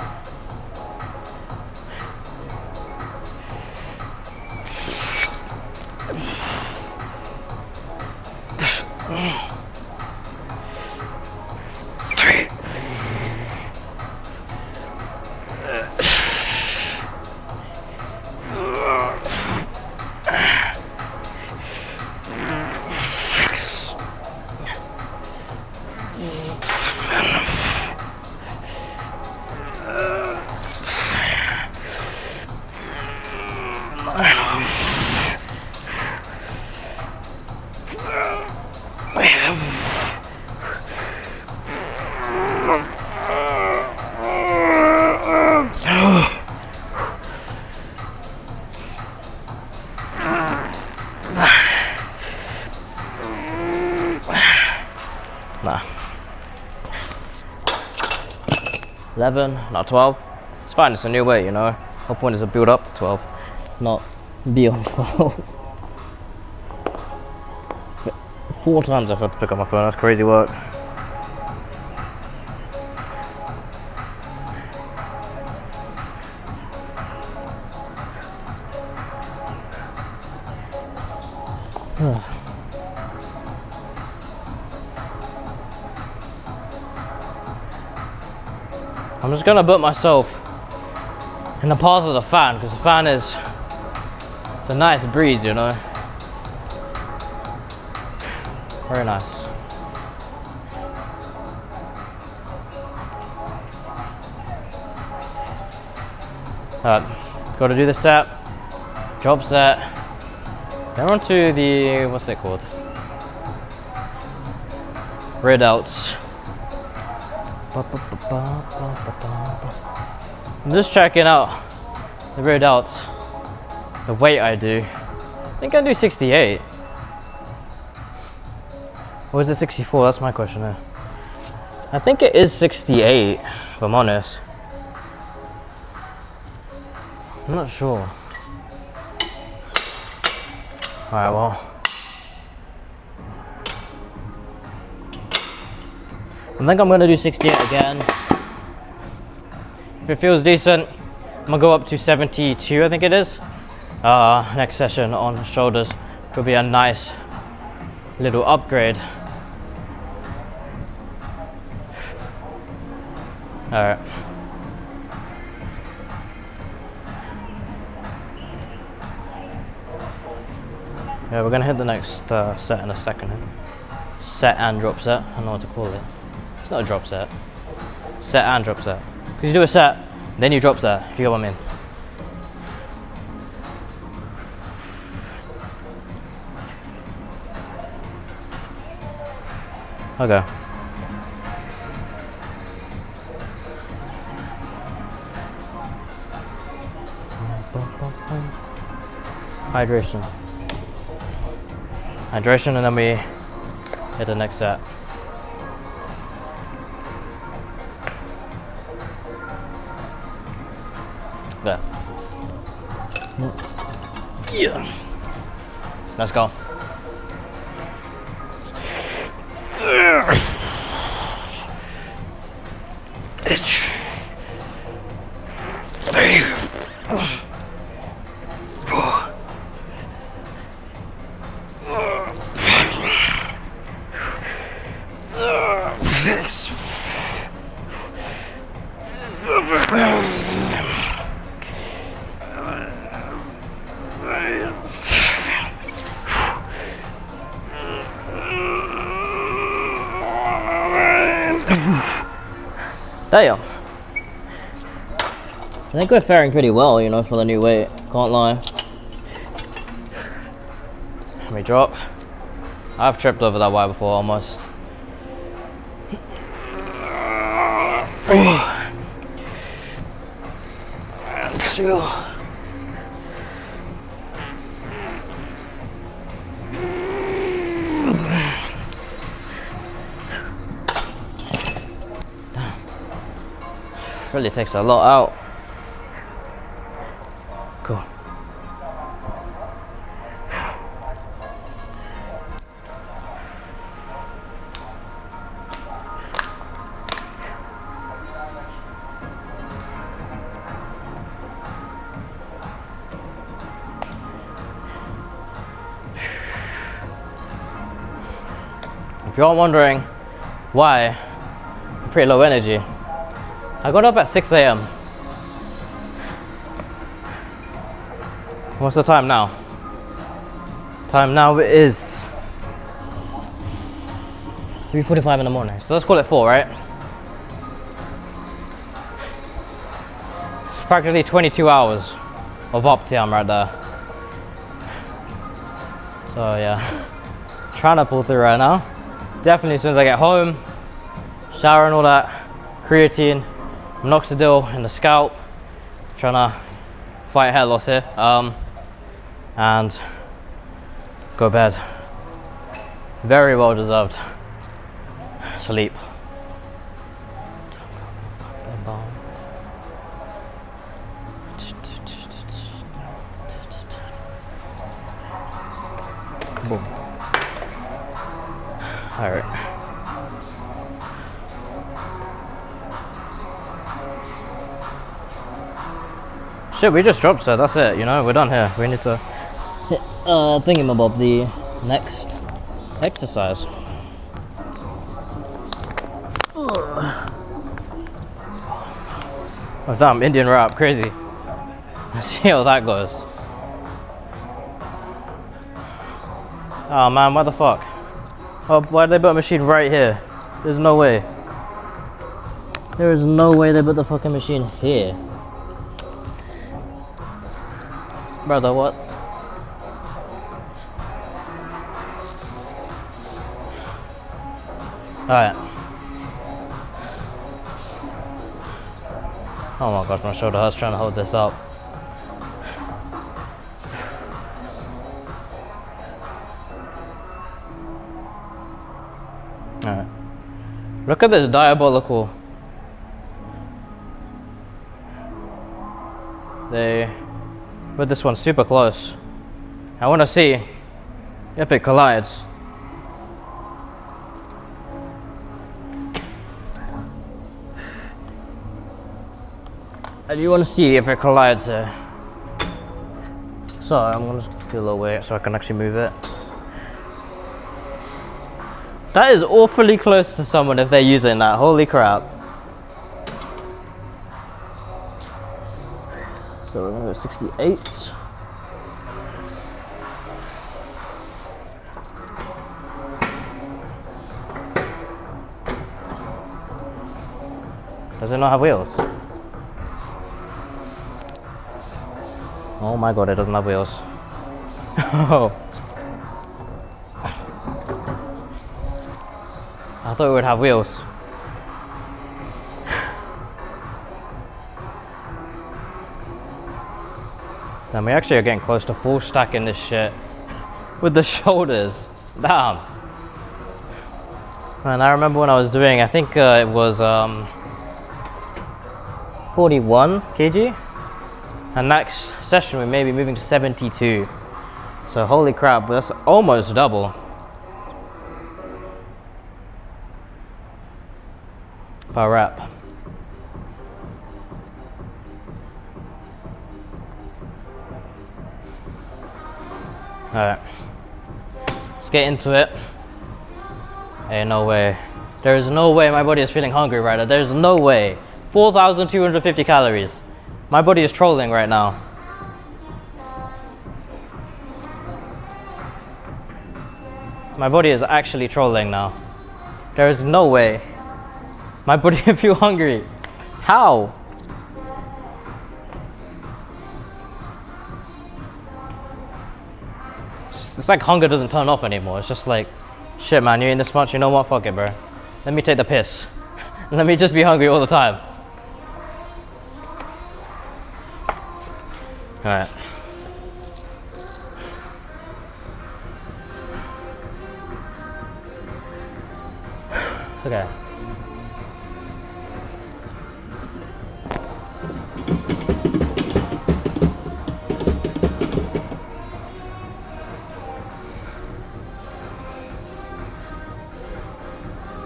S1: Nah. 11, not 12. It's fine, it's a new weight, you know. Whole point is to build up to 12, not be on 12. 4 times I've had to pick up my phone, that's crazy work. I'm just gonna put myself in the path of the fan because the fan it's a nice breeze, you know. Very nice. Gotta do the set, drop set. Then on to the, what's it called? Rear delts. I'm just checking out the rear delts, the weight I do. I think I do 68. Or is it 64? That's my question there. I think it is 68, if I'm honest. I'm not sure. Alright, well. I think I'm gonna do 68 again. If it feels decent, I'm gonna go up to 72, I think it is. Next session on shoulders will be a nice little upgrade. Alright. Yeah, we're gonna hit the next set in a second. Set and drop set. I don't know what to call it. It's not a drop set. Set and drop set. Because you do a set, then you drop set, if you get what I mean. Okay. Hydration. Hydration, and then we hit the next set. There. Yeah. Let's go. Damn. I think we're faring pretty well, you know, for the new weight. Can't lie. Let me drop. I've tripped over that wire before, almost. Two. Really takes a lot out. Cool. If you're wondering why I'm pretty low energy, I got up at 6 a.m. What's the time now? Time now is 3:45 in the morning. So let's call it 4, right? It's practically 22 hours of up time right there. So yeah, trying to pull through right now. Definitely as soon as I get home, shower and all that, creatine, minoxidil in the scalp, trying to fight hair loss here, and go to bed. Very well deserved sleep. Boom. All right. Shit, we just dropped set, that's it, you know, we're done here. We need to hit thingamabob, the Next exercise. Oh damn, Indian rap, crazy. Let's see how that goes. Oh man, what the fuck? Oh, why did they put a machine right here? There's no way. There is no way they put the fucking machine here. Brother, what? Alright. Oh my gosh, my shoulder hurts trying to hold this up. Alright. Look at this diabolical. They put this one super close. I want to see if it collides. I do want to see if it collides here. So I'm going to do a little weight so I can actually move it. That is awfully close to someone if they're using that. Holy crap. So we're going to go 68. Does it not have wheels? Oh my god, it doesn't have wheels. Oh. I thought it would have wheels. Now we actually are getting close to full stacking this shit with the shoulders. Damn. Man, I remember when I was doing, I think it was 41 kg. And next session we may be moving to 72. So holy crap, that's almost double. Per rep. Alright. Let's get into it. Hey, no way. There is no way my body is feeling hungry right now. There's no way. 4,250 calories. My body is trolling right now. My body is actually trolling now. There is no way. My body can feel hungry. How? It's like hunger doesn't turn off anymore. It's just like, shit man, you eating this much, you know what, fuck it bro. Let me take the piss. Let me just be hungry all the time. Alright. Okay.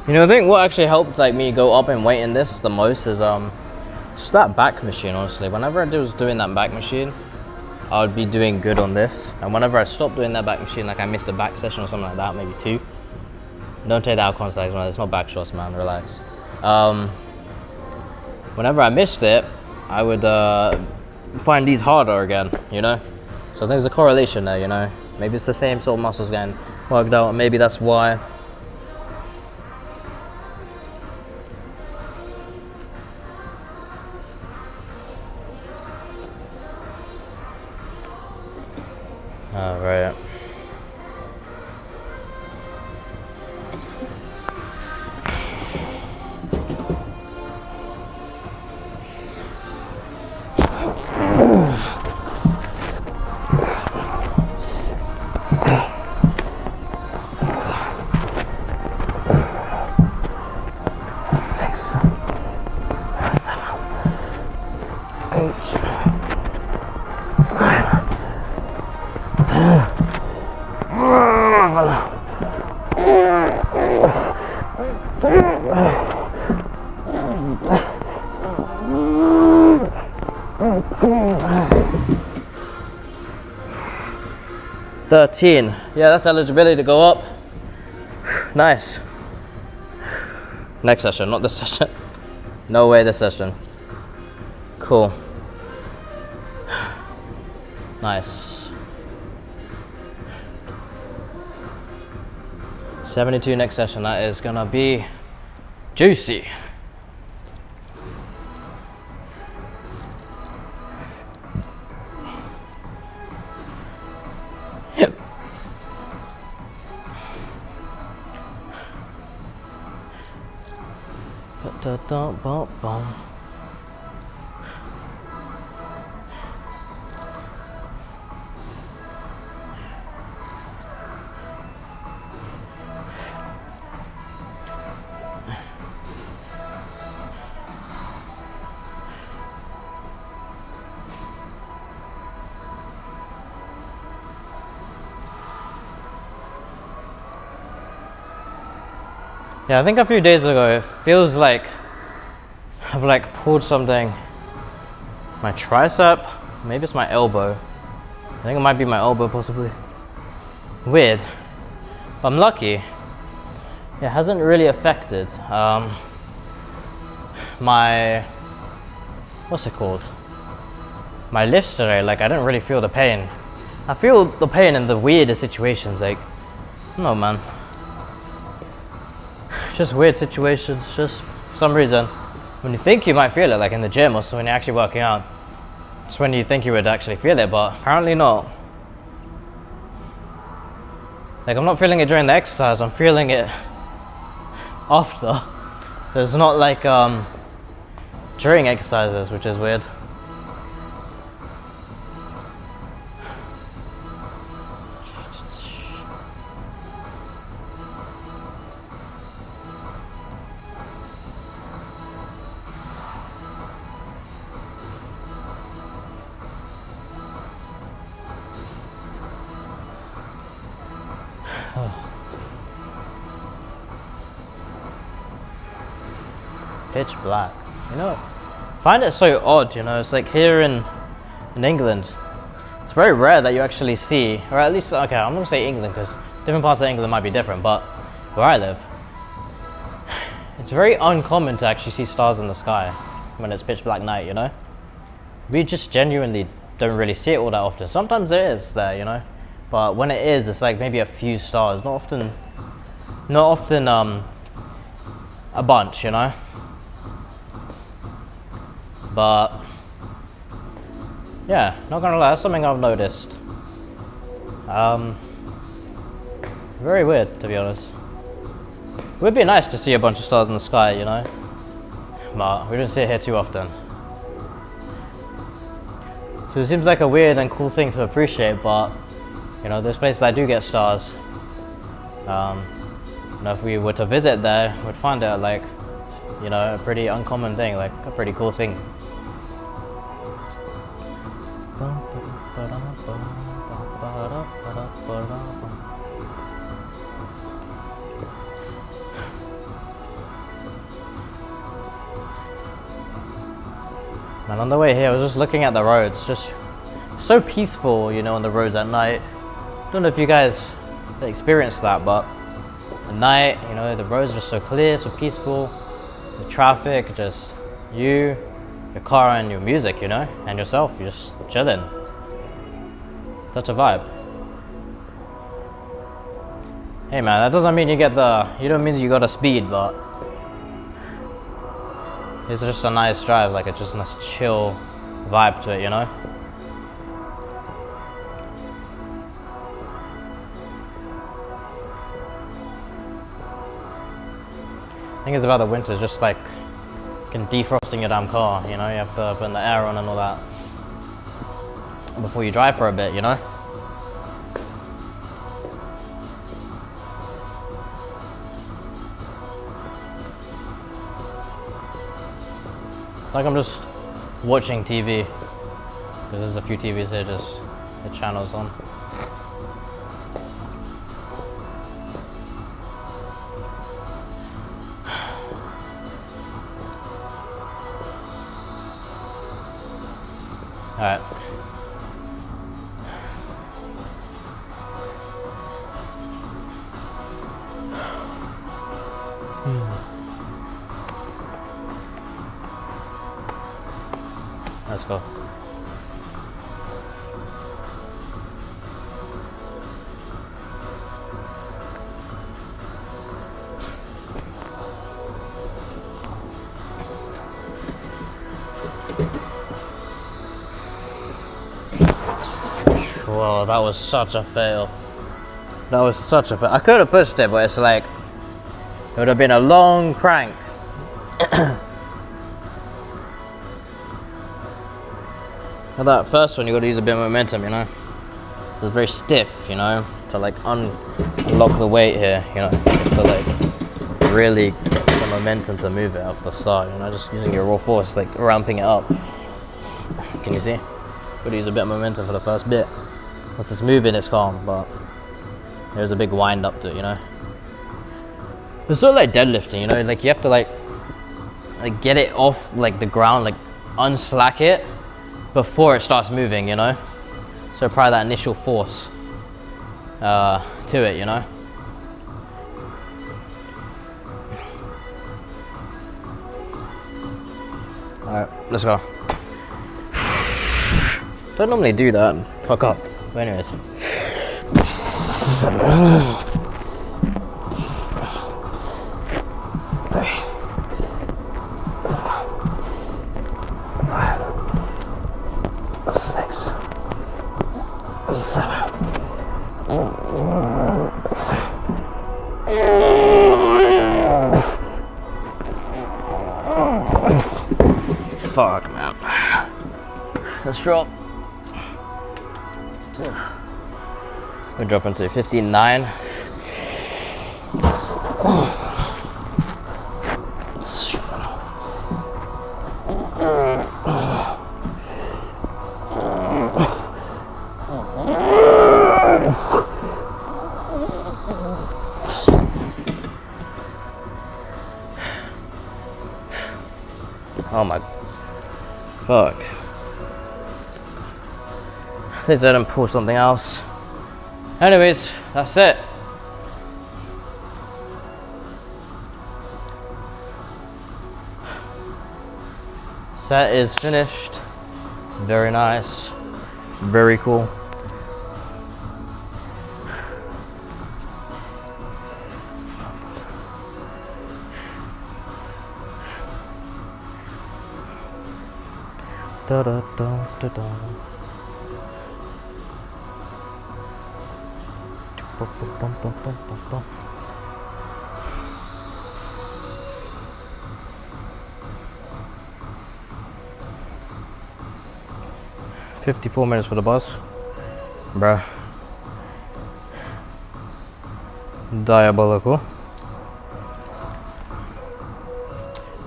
S1: You know, I think what actually helped like me go up in weight in this the most is just that back machine. Honestly, whenever I was doing that back machine, I would be doing good on this, and whenever I stopped doing that back machine, like I missed a back session or something like that, maybe 2. Don't take that out of context, man. It's not back shots, man. Relax. Whenever I missed it, I would find these harder again. You know, so there's a correlation there. You know, maybe it's the same sort of muscles getting worked out. Maybe that's why. Right. 13. Yeah, that's eligibility to go up. Nice. Next session, not this session. No way this session. Cool. Nice. 72 next session. That is gonna be juicy. Yeah, I think a few days ago it feels like I've like pulled something, my tricep, maybe it's my elbow. I think it might be my elbow possibly. Weird, but I'm lucky. It hasn't really affected my, what's it called? My lifts today. Like I didn't really feel the pain. I feel the pain in the weirdest situations, like, no man. Just weird situations, just for some reason. When you think you might feel it, like in the gym or so when you're actually working out, it's when you think you would actually feel it, but apparently not. Like I'm not feeling it during the exercise, I'm feeling it after. So it's not like during exercises, which is weird. Pitch black, you know, I find it so odd, you know, it's like here in England, it's very rare that you actually see, or at least, okay, I'm not gonna say England because different parts of England might be different, but where I live, it's very uncommon to actually see stars in the sky when it's pitch black night, you know. We just genuinely don't really see it all that often. Sometimes it is there, you know, but when it is, it's like maybe a few stars, not often a bunch, you know. But yeah, not gonna lie, that's something I've noticed. Very weird, to be honest. It would be nice to see a bunch of stars in the sky, you know, but we don't see it here too often. So it seems like a weird and cool thing to appreciate, but you know, there's places that do get stars. You know, if we were to visit there, we'd find it like, you know, a pretty uncommon thing, like a pretty cool thing. And on the way here, I was just looking at the roads, just so peaceful, you know, on the roads at night. I don't know if you guys experienced that, but at night, you know, the roads are just so clear, so peaceful. The traffic, just you, your car, and your music, you know, and yourself, you're just chilling. Such a vibe. Hey man, that doesn't mean you don't mean you got a speed, but it's just a nice drive, like it's just a nice chill vibe to it, you know? I think it's about the winters, just like defrosting your damn car, you know, you have to put the air on and all that before you drive for a bit, you know? It's like I'm just watching TV, because there's a few TVs here, just the channels on. Alright. go. Whoa, that was such a fail. That was such a fail. I could have pushed it, but it's like, it would have been a long crank. For that first one, you got to use a bit of momentum, you know. So it's very stiff, you know, to like unlock the weight here, you know. You have to like really get the momentum to move it off the start, you know, just using your raw force, like ramping it up. Can you see? Got to use a bit of momentum for the first bit. Once it's moving, it's calm, but there's a big wind up to it, you know. It's sort of like deadlifting, you know, like you have to like get it off like the ground, like unslack it before it starts moving, you know. So apply that initial force to it, you know. Alright, let's go. Don't normally do that. Fuck up. But anyways. Fuck, man. Let's drop. We're dropping to 59. Oh my fuck. At least I didn't pull something else. Anyways, that's it. Set is finished. Very nice. Very cool. Da da da da da. 54 minutes for the bus, bruh. Diabolical.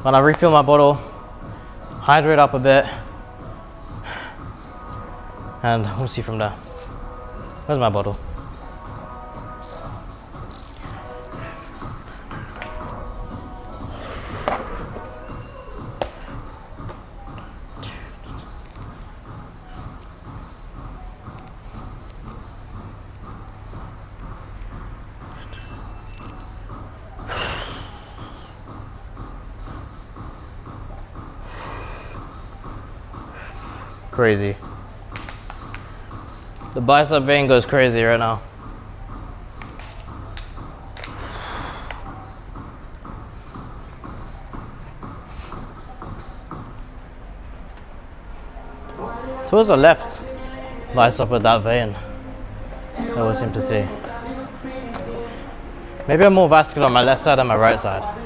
S1: Gonna refill my bottle, hydrate up a bit, and we'll see from there. Where's my bottle? Crazy. The bicep vein goes crazy right now. Towards the left bicep with that vein, I would seem to see. Maybe I'm more vascular on my left side than my right side.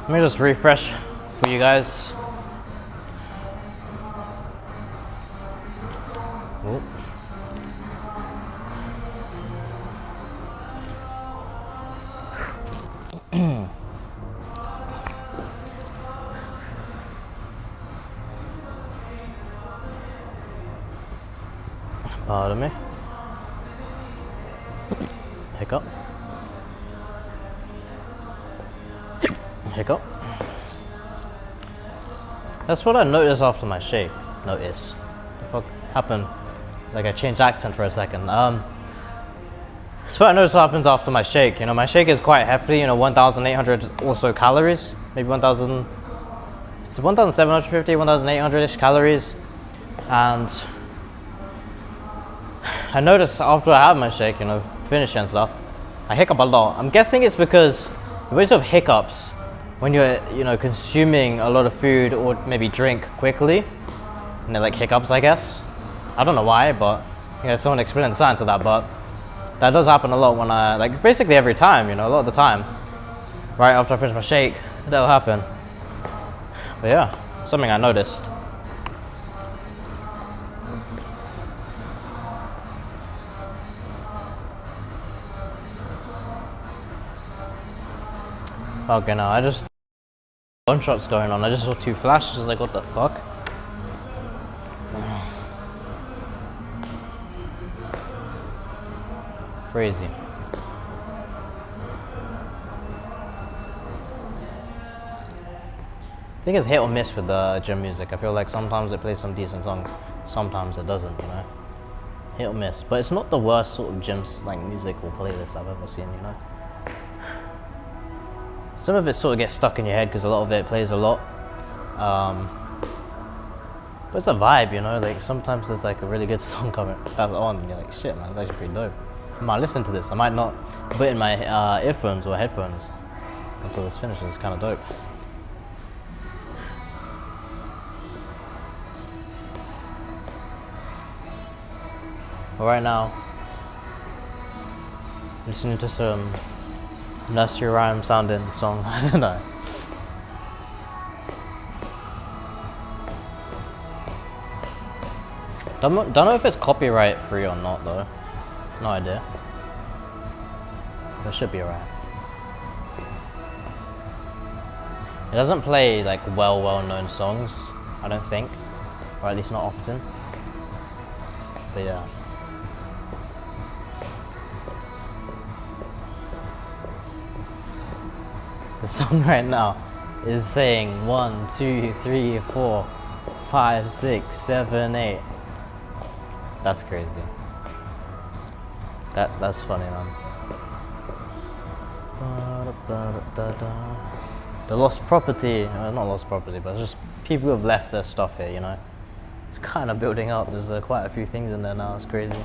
S1: Let me just refresh for you guys. Pardon me. Hiccup. Hiccup. That's what I noticed after my shake. Notice. What the fuck happened? Like I changed accent for a second. That's what I noticed happens after my shake. You know, my shake is quite hefty. You know, 1,800 or so calories. Maybe 1,000. It's 1,750, 1,800-ish calories. And I noticed after I have my shake, you know, finish and stuff, I hiccup a lot. I'm guessing it's because the ways of hiccups when you're, you know, consuming a lot of food or maybe drink quickly, and they're like hiccups, I guess. I don't know why, but you know, someone explained the science of that, but that does happen a lot when I, like basically every time, you know, a lot of the time, right after I finish my shake, that'll happen. But yeah, something I noticed. Okay, no, I just gunshots going on. I just saw two flashes. Like, what the fuck? Crazy. I think it's hit or miss with the gym music. I feel like sometimes it plays some decent songs, sometimes it doesn't. You know, hit or miss. But it's not the worst sort of gym like music or playlist I've ever seen. You know. Some of it sort of gets stuck in your head because a lot of it plays a lot. But it's a vibe, you know, like sometimes there's like a really good song coming that's on and you're like, shit man, it's actually pretty dope. I might listen to this. I might not put it in my earphones or headphones until this finishes. It's kind of dope. But right now, listening to some nursery rhyme sounding song. I don't know. Don't know if it's copyright free or not though. No idea. But it should be alright. It doesn't play like well-known songs, I don't think, or at least not often. But yeah. The song right now is saying 1, 2, 3, 4, 5, 6, 7, 8. That's crazy. That's funny, man. The lost property, not lost property, but just people who have left their stuff here, you know. It's kind of building up. There's quite a few things in there now. It's crazy.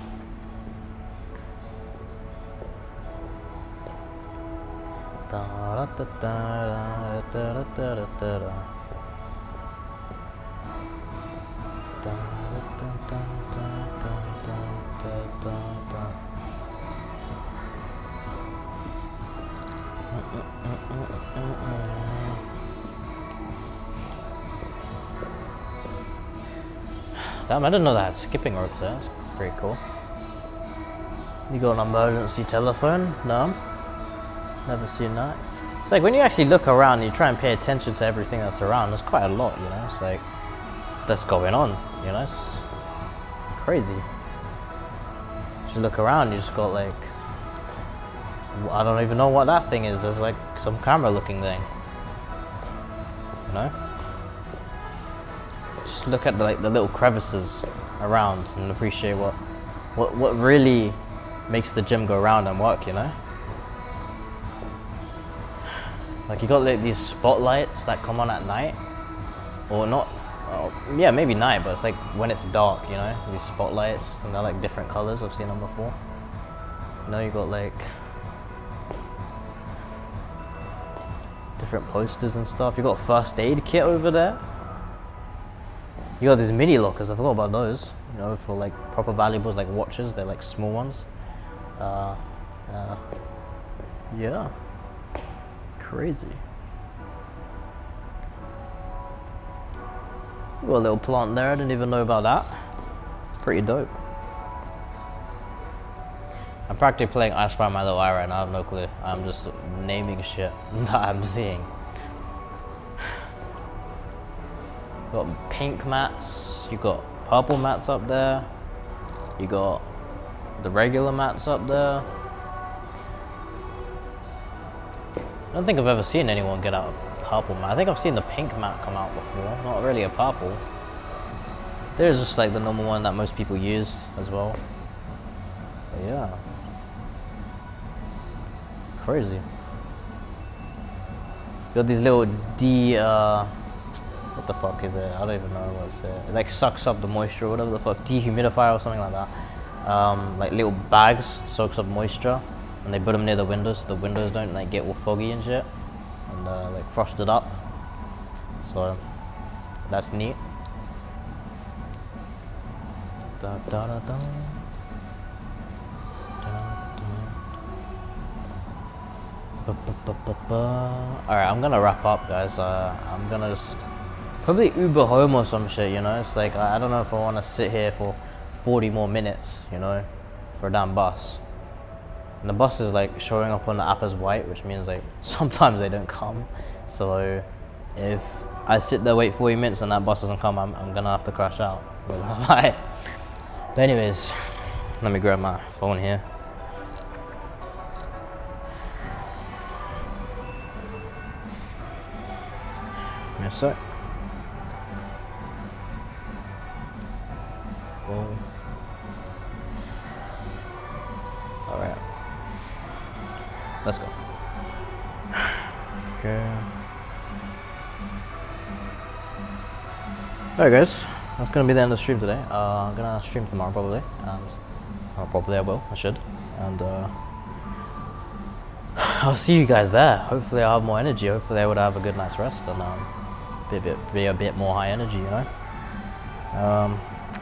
S1: Damn, I didn't know they had skipping ropes there. That's pretty cool. You got an emergency telephone? No? Never seen that. It's like when you actually look around and you try and pay attention to everything that's around, there's quite a lot, you know? It's like, that's going on, you know? It's crazy. As you look around, you just got like, I don't even know what that thing is. There's like some camera looking thing. You know? Just look at the, like the little crevices around and appreciate what really makes the gym go round and work, you know? Like you got like these spotlights that come on at night, or not, yeah, maybe night, but it's like when it's dark, you know, these spotlights, and they're like different colors. I've seen them before. You know, you got like different posters and stuff. You got a first aid kit over there. You got these mini lockers. I forgot about those. You know, for like proper valuables like watches. They're like small ones. Yeah. Crazy. Got a little plant there. I didn't even know about that. Pretty dope. I'm practically playing I Spy My Little Eye right now. I have no clue. I'm just naming shit that I'm seeing. Got pink mats. You got purple mats up there. You got the regular mats up there. I don't think I've ever seen anyone get out a purple mat. I think I've seen the pink mat come out before. Not really a purple. There's just like the normal one that most people use as well. But yeah. Crazy. Got these little what the fuck is it? I don't even know what it's it. It like sucks up the moisture or whatever the fuck. Dehumidifier or something like that. Like little bags, soaks up moisture. And they put them near the windows so the windows don't like get all foggy and shit. And like frosted up. So that's neat. Da, da, da, da. Alright, I'm gonna wrap up, guys. I'm gonna just probably Uber home or some shit, you know? It's like, I don't know if I want to sit here for 40 more minutes, you know, for a damn bus. And the bus is like showing up on the app as white, which means like sometimes they don't come. So if I sit there, wait 40 minutes and that bus doesn't come, I'm gonna have to crash out. But anyways, let me grab my phone here. Yes, sir. All right, let's go. Okay. Alright, guys, that's gonna be the end of the stream today. I'm gonna stream tomorrow probably, and probably I will. I should, and I'll see you guys there. Hopefully, I'll have more energy. Hopefully, I would have a good night's rest and be a bit more high energy, you know.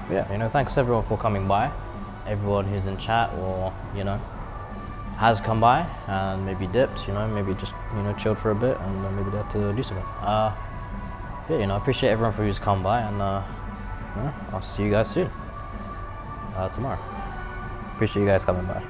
S1: Yeah, you know, thanks everyone for coming by. Everyone who's in chat or, you know, has come by and maybe dipped, you know, maybe just, you know, chilled for a bit and maybe they had to do something. Yeah, you know, I appreciate everyone for who's come by, and yeah, I'll see you guys soon. Tomorrow. Appreciate you guys coming by.